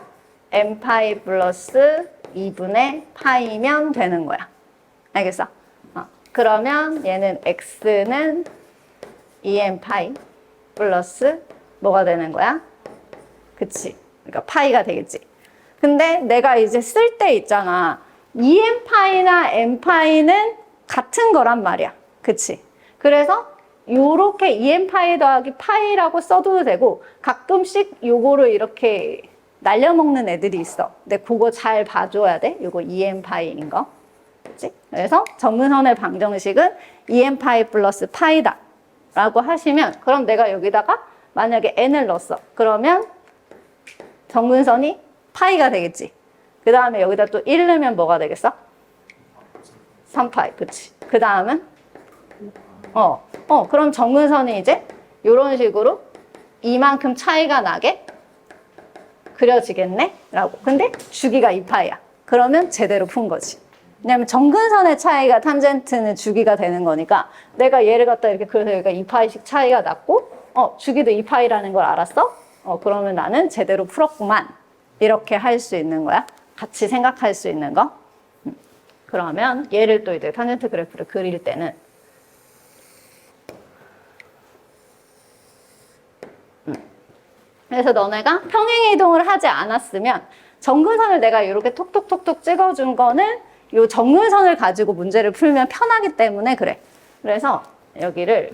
[SPEAKER 1] n파이 플러스 2분의 파이면 되는 거야. 알겠어? 그러면 얘는 x는 2n파이 플러스 뭐가 되는 거야? 그치. 그러니까 파이가 되겠지. 근데 내가 이제 쓸 때 있잖아. 2n파이나 n파이는 같은 거란 말이야. 그치? 그래서 요렇게 2n파이 더하기 파이라고 써도 되고, 가끔씩 요거를 이렇게 날려먹는 애들이 있어. 근데 그거 잘 봐줘야 돼. 요거 2n파이인 거. 그치? 그래서 점근선의 방정식은 2n파이 플러스 파이다 라고 하시면, 그럼 내가 여기다가 만약에 n을 넣었어. 그러면 점근선이 파이가 되겠지. 그 다음에 여기다 또 1 넣으면 뭐가 되겠어? 3파이. 그치? 그 다음은? 그럼 점근선이 이제 이런 식으로 이만큼 차이가 나게 그려지겠네? 라고. 근데 주기가 2파이야. 그러면 제대로 푼 거지. 왜냐면 정근선의 차이가 탄젠트는 주기가 되는 거니까 내가 얘를 갖다 이렇게 그래서 여기가 2파이씩 차이가 났고 주기도 2파이라는 걸 알았어? 그러면 나는 제대로 풀었구만. 이렇게 할 수 있는 거야. 같이 생각할 수 있는 거. 그러면 얘를 또 이제 탄젠트 그래프를 그릴 때는 그래서 너네가 평행 이동을 하지 않았으면 정근선을 내가 이렇게 톡톡톡톡 찍어준 거는 이 정근선을 가지고 문제를 풀면 편하기 때문에 그래. 그래서 여기를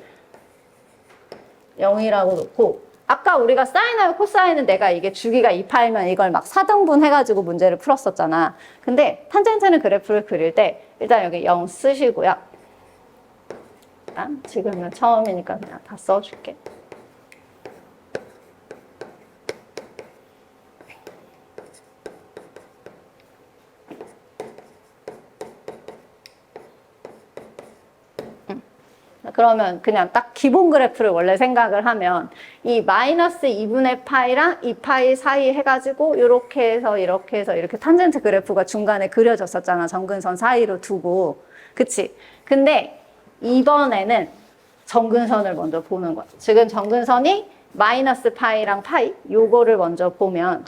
[SPEAKER 1] 0이라고 놓고 아까 우리가 사인하고 코사인은 내가 이게 주기가 2파이면 이걸 막 4등분 해가지고 문제를 풀었었잖아. 근데 탄젠트는 그래프를 그릴 때 일단 여기 0 쓰시고요. 일단 지금은 처음이니까 그냥 다 써줄게. 그러면 그냥 딱 기본 그래프를 원래 생각을 하면 이 마이너스 2분의 파이랑 2파이 사이 해가지고 이렇게 해서 이렇게 해서 이렇게 탄젠트 그래프가 중간에 그려졌었잖아. 정근선 사이로 두고. 그치? 근데 이번에는 정근선을 먼저 보는 거야. 지금 정근선이 마이너스 파이랑 파이 요거를 먼저 보면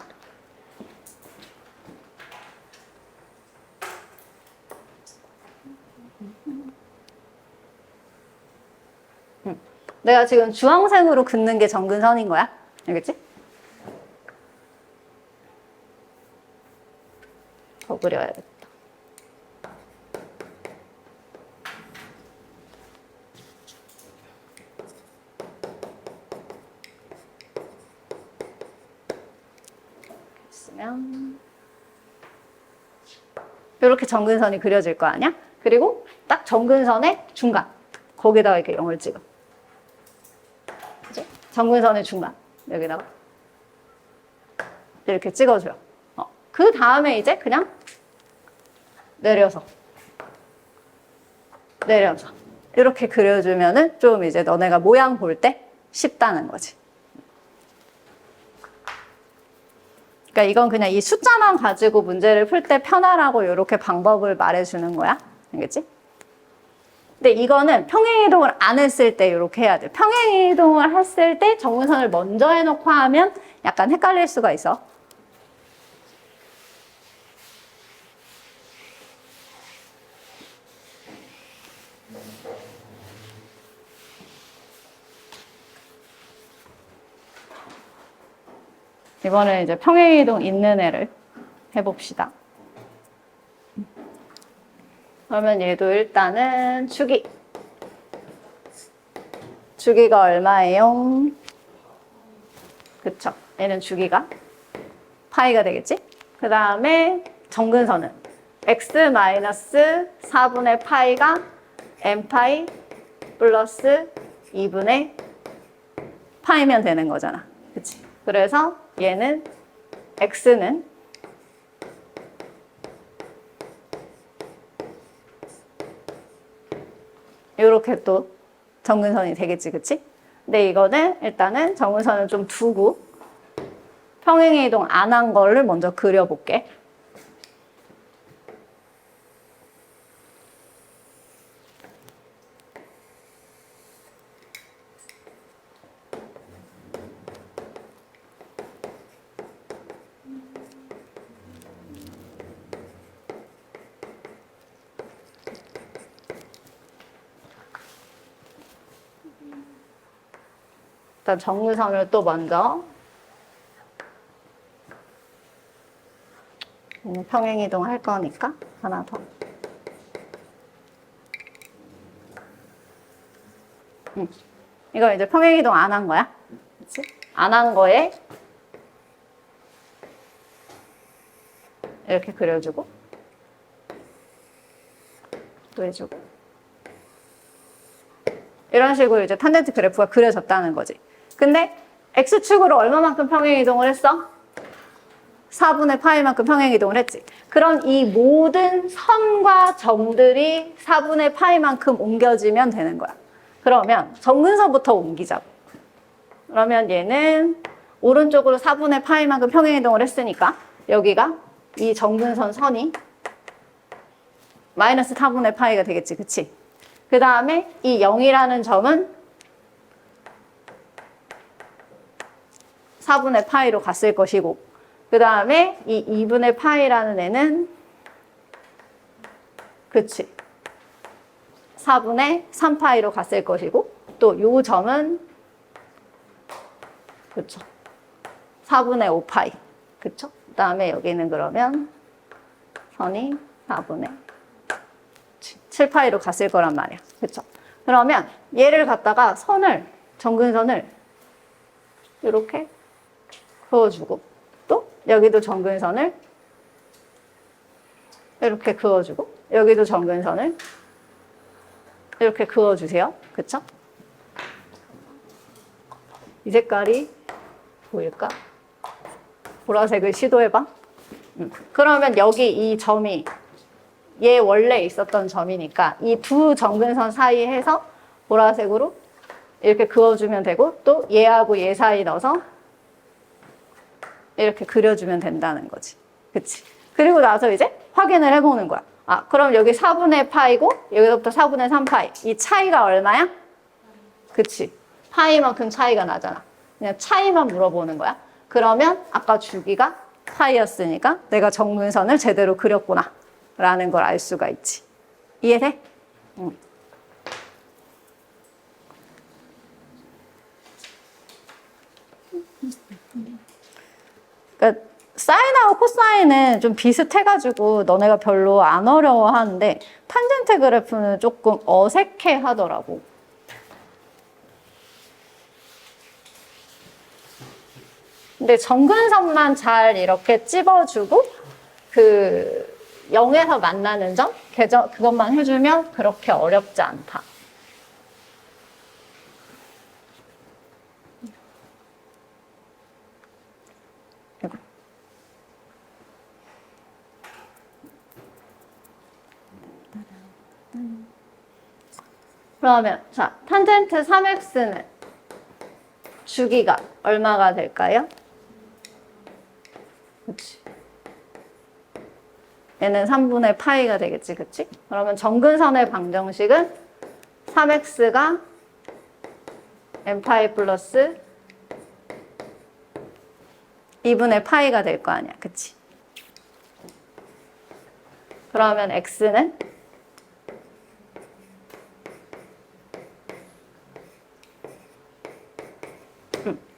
[SPEAKER 1] 내가 지금 주황색으로 긋는 게 정근선인 거야. 알겠지? 더 그려야겠다. 있으면 이렇게 정근선이 그려질 거 아니야? 그리고 딱 정근선의 중간 거기다가 이렇게 0을 찍어. 정근선의 중간 여기다가 이렇게 찍어줘요. 그 다음에 이제 그냥 내려서 이렇게 그려주면은 좀 이제 너네가 모양 볼 때 쉽다는 거지. 그러니까 이건 그냥 이 숫자만 가지고 문제를 풀 때 편하라고 이렇게 방법을 말해주는 거야. 알겠지? 근데 이거는 평행이동을 안 했을 때 이렇게 해야 돼. 평행이동을 했을 때 정근선을 먼저 해놓고 하면 약간 헷갈릴 수가 있어. 이번에 이제 평행이동 있는 애를 해봅시다. 그러면 얘도 일단은 주기가 얼마예요? 그쵸? 얘는 주기가 파이가 되겠지? 그 다음에 정근선은 x-4분의 파이가 n파이 플러스 2분의 파이면 되는 거잖아. 그치? 그래서 얘는 x는 이렇게 또 정근선이 되겠지, 그치? 근데 이거는 일단은 정근선을 좀 두고 평행의 이동 안 한 거를 먼저 그려볼게. 일단 정근선을 또 먼저 평행이동 할 거니까 하나 더. 이거 이제 평행이동 안 한 거야. 그치? 안 한 거에 이렇게 그려주고 또 해주고 이런 식으로 이제 탄젠트 그래프가 그려졌다는 거지. 근데 X축으로 얼마만큼 평행이동을 했어? 4분의 파이만큼 평행이동을 했지. 그럼 이 모든 선과 점들이 4분의 파이만큼 옮겨지면 되는 거야. 그러면 정근선부터 옮기자고. 그러면 얘는 오른쪽으로 4분의 파이만큼 평행이동을 했으니까 여기가 이 정근선 선이 마이너스 4분의 파이가 되겠지, 그치? 그 다음에 이 0이라는 점은 4분의 파이로 갔을 것이고, 그 다음에 이 2분의 파이라는 애는, 그치? 4분의 3파이로 갔을 것이고, 또 요 점은, 그쵸? 4분의 5파이, 그쵸? 그 다음에 여기는 그러면 선이 4분의 7파이로 갔을 거란 말이야, 그쵸? 그러면 얘를 갖다가 정근선을 이렇게 그어주고, 또 여기도 정근선을 이렇게 그어주고, 여기도 정근선을 이렇게 그어주세요. 그쵸? 이 색깔이 보일까? 보라색을 시도해봐. 그러면 여기 이 점이 얘 원래 있었던 점이니까 이 두 정근선 사이에 해서 보라색으로 이렇게 그어주면 되고, 또 얘하고 얘 사이 넣어서 이렇게 그려주면 된다는 거지. 그치? 그리고 나서 이제 확인을 해보는 거야. 아, 그럼 여기 4분의 파이고 여기서부터 4분의 3파이. 이 차이가 얼마야? 그치? 파이만큼 차이가 나잖아. 그냥 차이만 물어보는 거야. 그러면 아까 주기가 파이였으니까 내가 정근선을 제대로 그렸구나 라는 걸 알 수가 있지. 이해돼? 응. 그러니까 사인하고 코사인은 좀 비슷해가지고 너네가 별로 안 어려워하는데 탄젠트 그래프는 조금 어색해 하더라고. 근데 정근선만 잘 이렇게 찝어주고 그 0에서 만나는 점 그것만 해주면 그렇게 어렵지 않다. 그러면 자, 탄젠트 3x는 주기가 얼마가 될까요? 그치. 얘는 3분의 파이가 되겠지, 그치? 그러면 정근선의 방정식은 3x가 n파이 플러스 2분의 파이가 될 거 아니야, 그치? 그러면 x는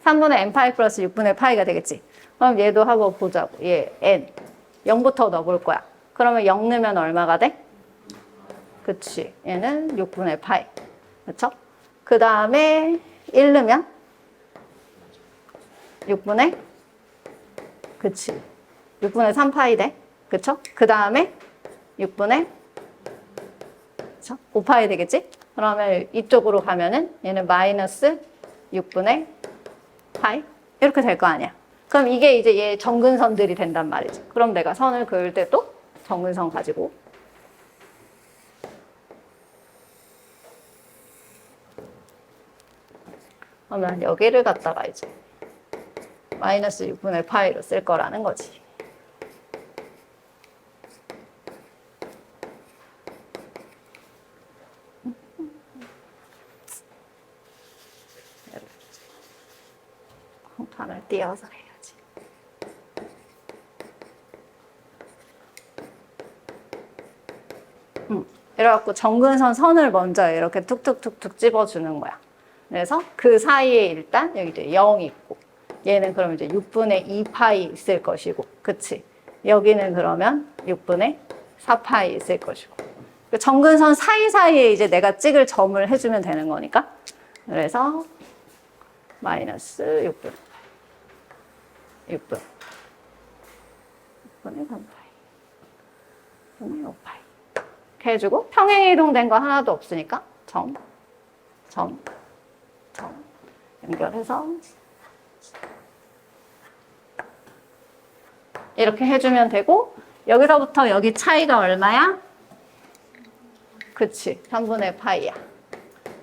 [SPEAKER 1] 3분의 n파이 플러스 6분의 파이가 되겠지. 그럼 얘도 한번 보자고. 얘 n 0부터 넣어볼 거야. 그러면 0 넣으면 얼마가 돼? 그치. 얘는 6분의 파이. 그쵸? 그 다음에 1 넣으면 6분의 그치. 6분의 3파이 돼. 그쵸? 그 다음에 6분의 그쵸? 5파이 되겠지? 그러면 이쪽으로 가면은 얘는 마이너스 6분의 파이? 이렇게 될 거 아니야. 그럼 이게 이제 얘 정근선들이 된단 말이지. 그럼 내가 선을 그을 때도 정근선 가지고 그러면 여기를 갖다가 이제 마이너스 6분의 파이로 쓸 거라는 거지. 판을 띄어서 해야지. 이래갖고 정근선 선을 먼저 이렇게 툭툭툭툭 찝어주는 거야. 그래서 그 사이에 일단 여기 이제 0 있고, 얘는 그럼 이제 6분의 2파이 있을 것이고, 그치? 여기는 그러면 6분의 4파이 있을 것이고. 정근선 사이사이에 이제 내가 찍을 점을 해주면 되는 거니까. 그래서 마이너스 6분. 6분의 3파이. 6분의 5파이. 이렇게 해주고, 평행이동된 거 하나도 없으니까 점 연결해서 이렇게 해주면 되고, 여기서부터 여기 차이가 얼마야? 그치, 3분의 파이야.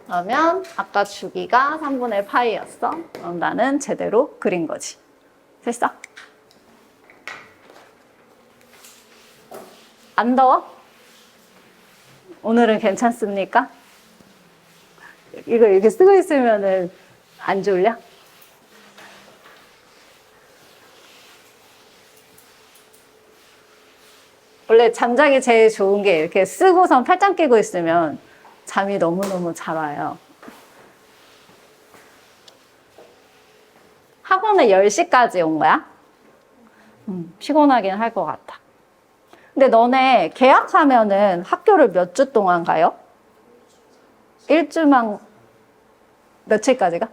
[SPEAKER 1] 그러면 아까 주기가 3분의 파이였어. 그럼 나는 제대로 그린 거지. 됐어? 안 더워? 오늘은 괜찮습니까? 이거 이렇게 쓰고 있으면은 안 졸려? 원래 잠자기 제일 좋은 게 이렇게 쓰고선 팔짱 끼고 있으면 잠이 너무너무 잘 와요. 학원에 10시까지 온 거야? 피곤하긴 할 것 같아. 근데 너네 계약하면은 학교를 몇 주 동안 가요? 일주만 며칠까지 가?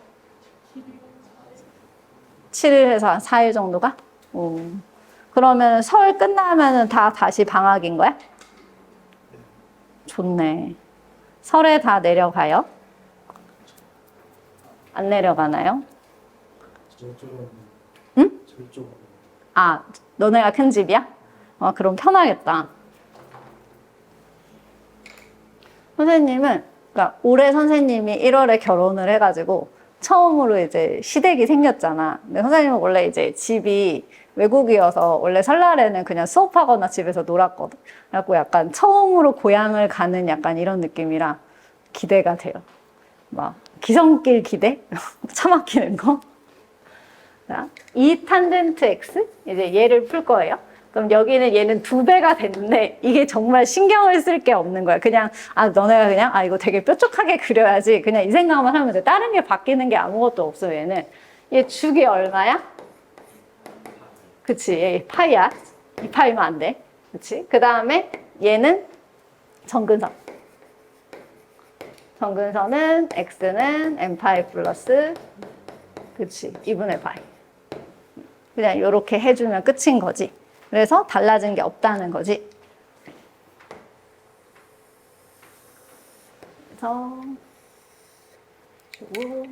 [SPEAKER 1] 7일에서 한 4일 정도가? 그러면 설 끝나면은 다 다시 방학인 거야? 좋네. 설에 다 내려가요? 안 내려가나요? 응? 아, 너네가 큰 집이야? 그럼 편하겠다. 선생님은, 그러니까 올해 선생님이 1월에 결혼을 해가지고 처음으로 이제 시댁이 생겼잖아. 근데 선생님은 원래 이제 집이 외국이어서 원래 설날에는 그냥 수업하거나 집에서 놀았거든. 그래갖고 약간 처음으로 고향을 가는 약간 이런 느낌이라 기대가 돼요. 막 기성길 기대? 차 막히는 거? 자, 이 탄젠트 x 이제 얘를 풀 거예요. 그럼 여기는 얘는 2배가 됐는데 이게 정말 신경을 쓸 게 없는 거야. 그냥 너네가 그냥 이거 되게 뾰족하게 그려야지 그냥 이 생각만 하면 돼. 다른 게 바뀌는 게 아무것도 없어. 얘는 얘 주기 얼마야? 그치, 얘 파이야. 이 파이면 안 돼. 그치? 그 다음에 얘는 정근선. 정근선은 x는 n파이 플러스 그치 2분의 파이. 그냥 이렇게 해주면 끝인 거지. 그래서 달라진 게 없다는 거지. 그래서 주고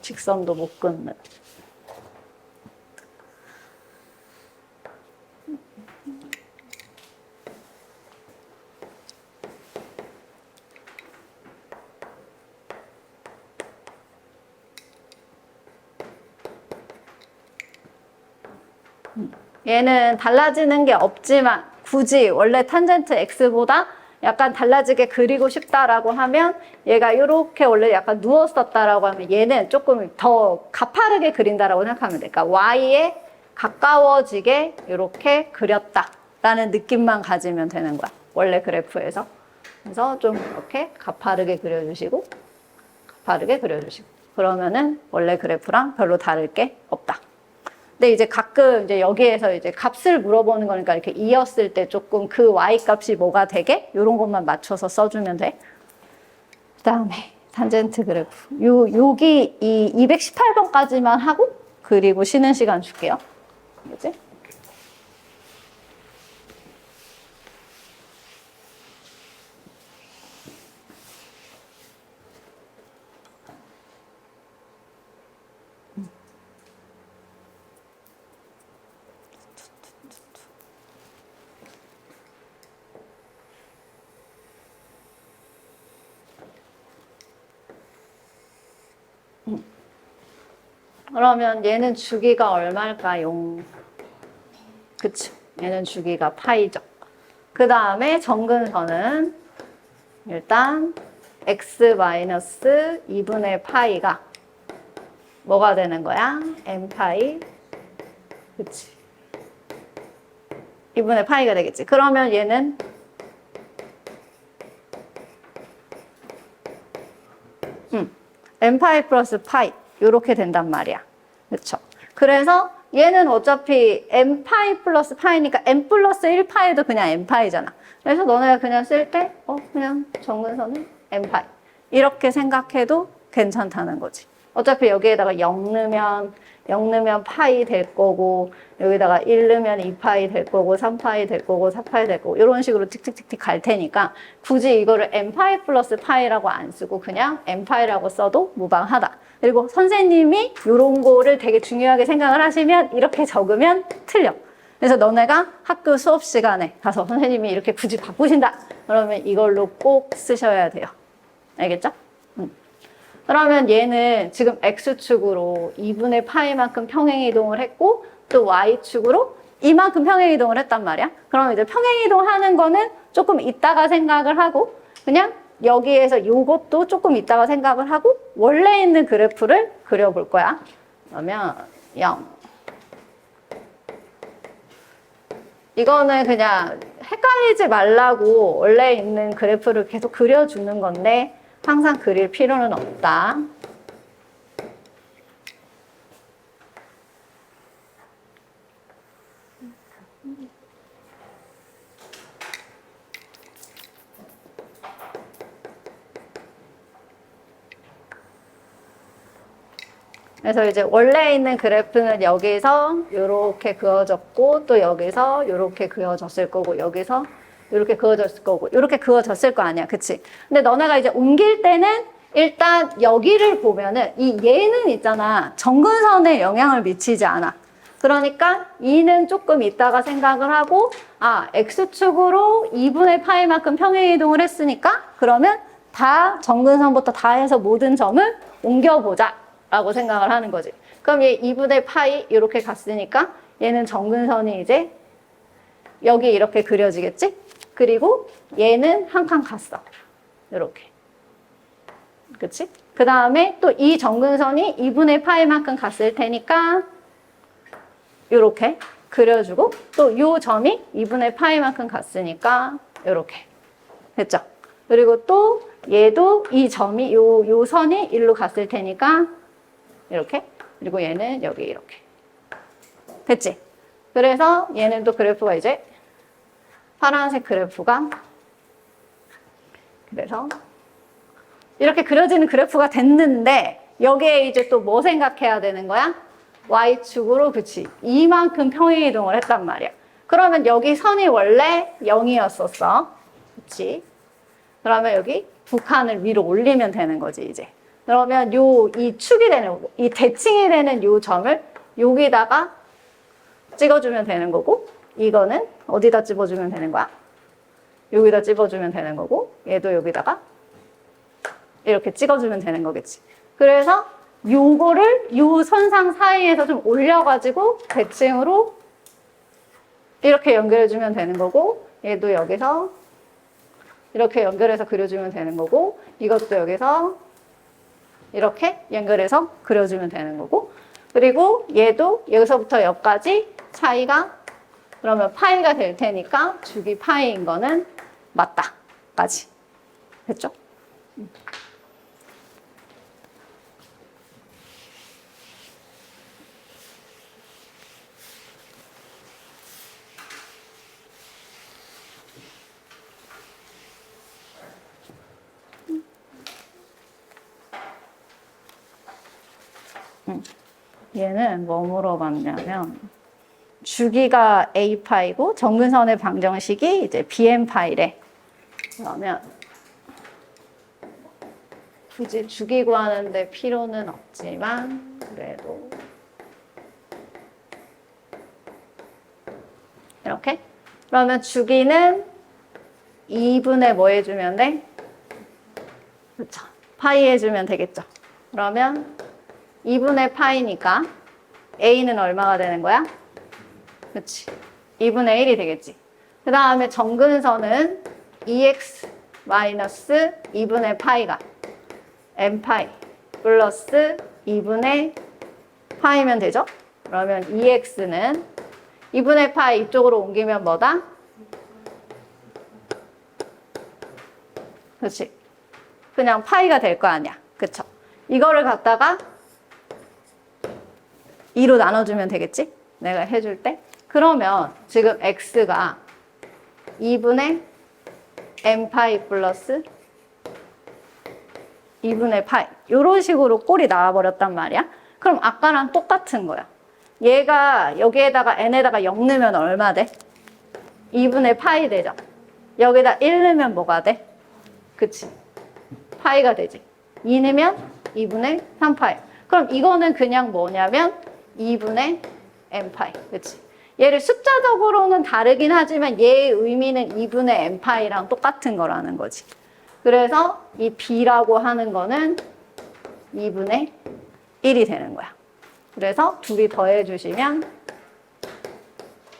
[SPEAKER 1] 직선도 못 끊는. 얘는 달라지는 게 없지만 굳이 원래 탄젠트 x보다 약간 달라지게 그리고 싶다라고 하면 얘가 이렇게 원래 약간 누웠었다라고 하면 얘는 조금 더 가파르게 그린다라고 생각하면 돼. 그러니까 y에 가까워지게 이렇게 그렸다라는 느낌만 가지면 되는 거야. 원래 그래프에서. 그래서 좀 이렇게 가파르게 그려주시고 가파르게 그려주시고 그러면은 원래 그래프랑 별로 다를 게 없다. 근데 이제 가끔 이제 여기에서 이제 값을 물어보는 거니까 이렇게 이었을 때 조금 그 y 값이 뭐가 되게 이런 것만 맞춰서 써주면 돼. 그 다음에 탄젠트 그래프. 여기 이 218번까지만 하고 그리고 쉬는 시간 줄게요. 그치? 그러면 얘는 주기가 얼마일까요? 그쵸. 얘는 주기가 파이죠. 그 다음에 정근선은 일단 x-2분의 파이가 뭐가 되는 거야? n파이. 그치. 2분의 파이가 되겠지. 그러면 얘는 n파이 플러스 파이 이렇게 된단 말이야. 그렇죠? 그래서 얘는 어차피 n파이 플러스 파이니까 n 플러스 1파이도 그냥 n파이잖아. 그래서 너네가 그냥 쓸 때 그냥 정근선은 n파이 이렇게 생각해도 괜찮다는 거지. 어차피 여기에다가 0 넣으면 파이 될 거고 여기다가 1 넣으면 2파이 될 거고 3파이 될 거고 4파이 될 거고 이런 식으로 틱틱틱틱 갈 테니까 굳이 이거를 n파이 플러스 파이라고 안 쓰고 그냥 n파이라고 써도 무방하다. 그리고 선생님이 이런 거를 되게 중요하게 생각을 하시면 이렇게 적으면 틀려. 그래서 너네가 학교 수업 시간에 가서 선생님이 이렇게 굳이 바꾸신다. 그러면 이걸로 꼭 쓰셔야 돼요. 알겠죠? 그러면 얘는 지금 X축으로 2분의 파이만큼 평행이동을 했고 또 Y축으로 이만큼 평행이동을 했단 말이야. 그럼 이제 평행이동하는 거는 조금 이따가 생각을 하고 그냥 여기에서 요것도 조금 이따가 생각을 하고 원래 있는 그래프를 그려볼 거야. 그러면 0. 이거는 그냥 헷갈리지 말라고 원래 있는 그래프를 계속 그려주는 건데 항상 그릴 필요는 없다. 그래서 이제 원래 있는 그래프는 여기서 이렇게 그어졌고 또 여기서 이렇게 그어졌을 거고 여기서 이렇게 그어졌을 거고 이렇게 그어졌을 거 아니야. 그치? 근데 너네가 이제 옮길 때는 일단 여기를 보면은 이 얘는 있잖아. 정근선에 영향을 미치지 않아. 그러니까 이는 조금 이따가 생각을 하고 아 X축으로 2분의 파이만큼 평행이동을 했으니까 그러면 다 정근선부터 다 해서 모든 점을 옮겨보자 라고 생각을 하는 거지. 그럼 얘 2분의 파이 이렇게 갔으니까 얘는 정근선이 이제 여기 이렇게 그려지겠지? 그리고 얘는 한 칸 갔어. 이렇게. 그치? 그 다음에 또 이 정근선이 2분의 파이만큼 갔을 테니까 이렇게 그려주고 또 이 점이 2분의 파이만큼 갔으니까 이렇게. 됐죠? 그리고 또 얘도 이 점이 요 선이 일로 갔을 테니까 이렇게. 그리고 얘는 여기 이렇게. 됐지? 그래서 얘는 또 그래프가 이제 파란색 그래프가 그래서 이렇게 그려지는 그래프가 됐는데 여기에 이제 또 뭐 생각해야 되는 거야? Y축으로 그치 이만큼 평행이동을 했단 말이야. 그러면 여기 선이 원래 0이었었어. 그치? 그러면 여기 두 칸을 위로 올리면 되는 거지 이제. 그러면 이 축이 되는 이 대칭이 되는 요 점을 여기다가 찍어주면 되는 거고 이거는 어디다 집어주면 되는 거야? 여기다 집어주면 되는 거고 얘도 여기다가 이렇게 찍어주면 되는 거겠지. 그래서 요거를 요 선상 사이에서 좀 올려가지고 대칭으로 이렇게 연결해주면 되는 거고 얘도 여기서 이렇게 연결해서 그려주면 되는 거고 이것도 여기서 이렇게 연결해서 그려주면 되는 거고 그리고 얘도 여기서부터 여기까지 차이가 그러면 파이가 될 테니까 주기 파이인 거는 맞다 까지 됐죠? 얘는 뭐 물어봤냐면 주기가 A파이고 정근선의 방정식이 이제 BM파이래. 그러면 굳이 주기 구하는데 필요는 없지만 그래도 이렇게 그러면 주기는 2분의 뭐 해주면 돼? 그렇죠. 파이 해주면 되겠죠. 그러면 2분의 파이니까 A는 얼마가 되는 거야? 그렇지. 2분의 1이 되겠지. 그 다음에 정근선은 2x 마이너스 2분의 파이가 n파이 플러스 2분의 파이면 되죠? 그러면 2x는 2분의 파이 이쪽으로 옮기면 뭐다? 그렇지. 그냥 파이가 될 거 아니야. 그쵸? 이거를 갖다가 2로 나눠주면 되겠지? 내가 해줄 때. 그러면 지금 x가 2분의 n파이 플러스 2분의 파이 이런 식으로 꼴이 나와버렸단 말이야. 그럼 아까랑 똑같은 거야. 얘가 여기에다가 n에다가 0 넣으면 얼마 돼? 2분의 파이 되죠. 여기다 1 넣으면 뭐가 돼? 그치? 파이가 되지. 2 넣으면 2분의 3파이. 그럼 이거는 그냥 뭐냐면 2분의 n파이. 그치? 얘를 숫자적으로는 다르긴 하지만 얘의 의미는 2분의 n파이랑 똑같은 거라는 거지. 그래서 이 b라고 하는 거는 2분의 1이 되는 거야. 그래서 둘이 더해 주시면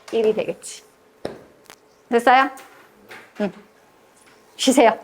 [SPEAKER 1] 1이 되겠지. 됐어요? 응. 쉬세요.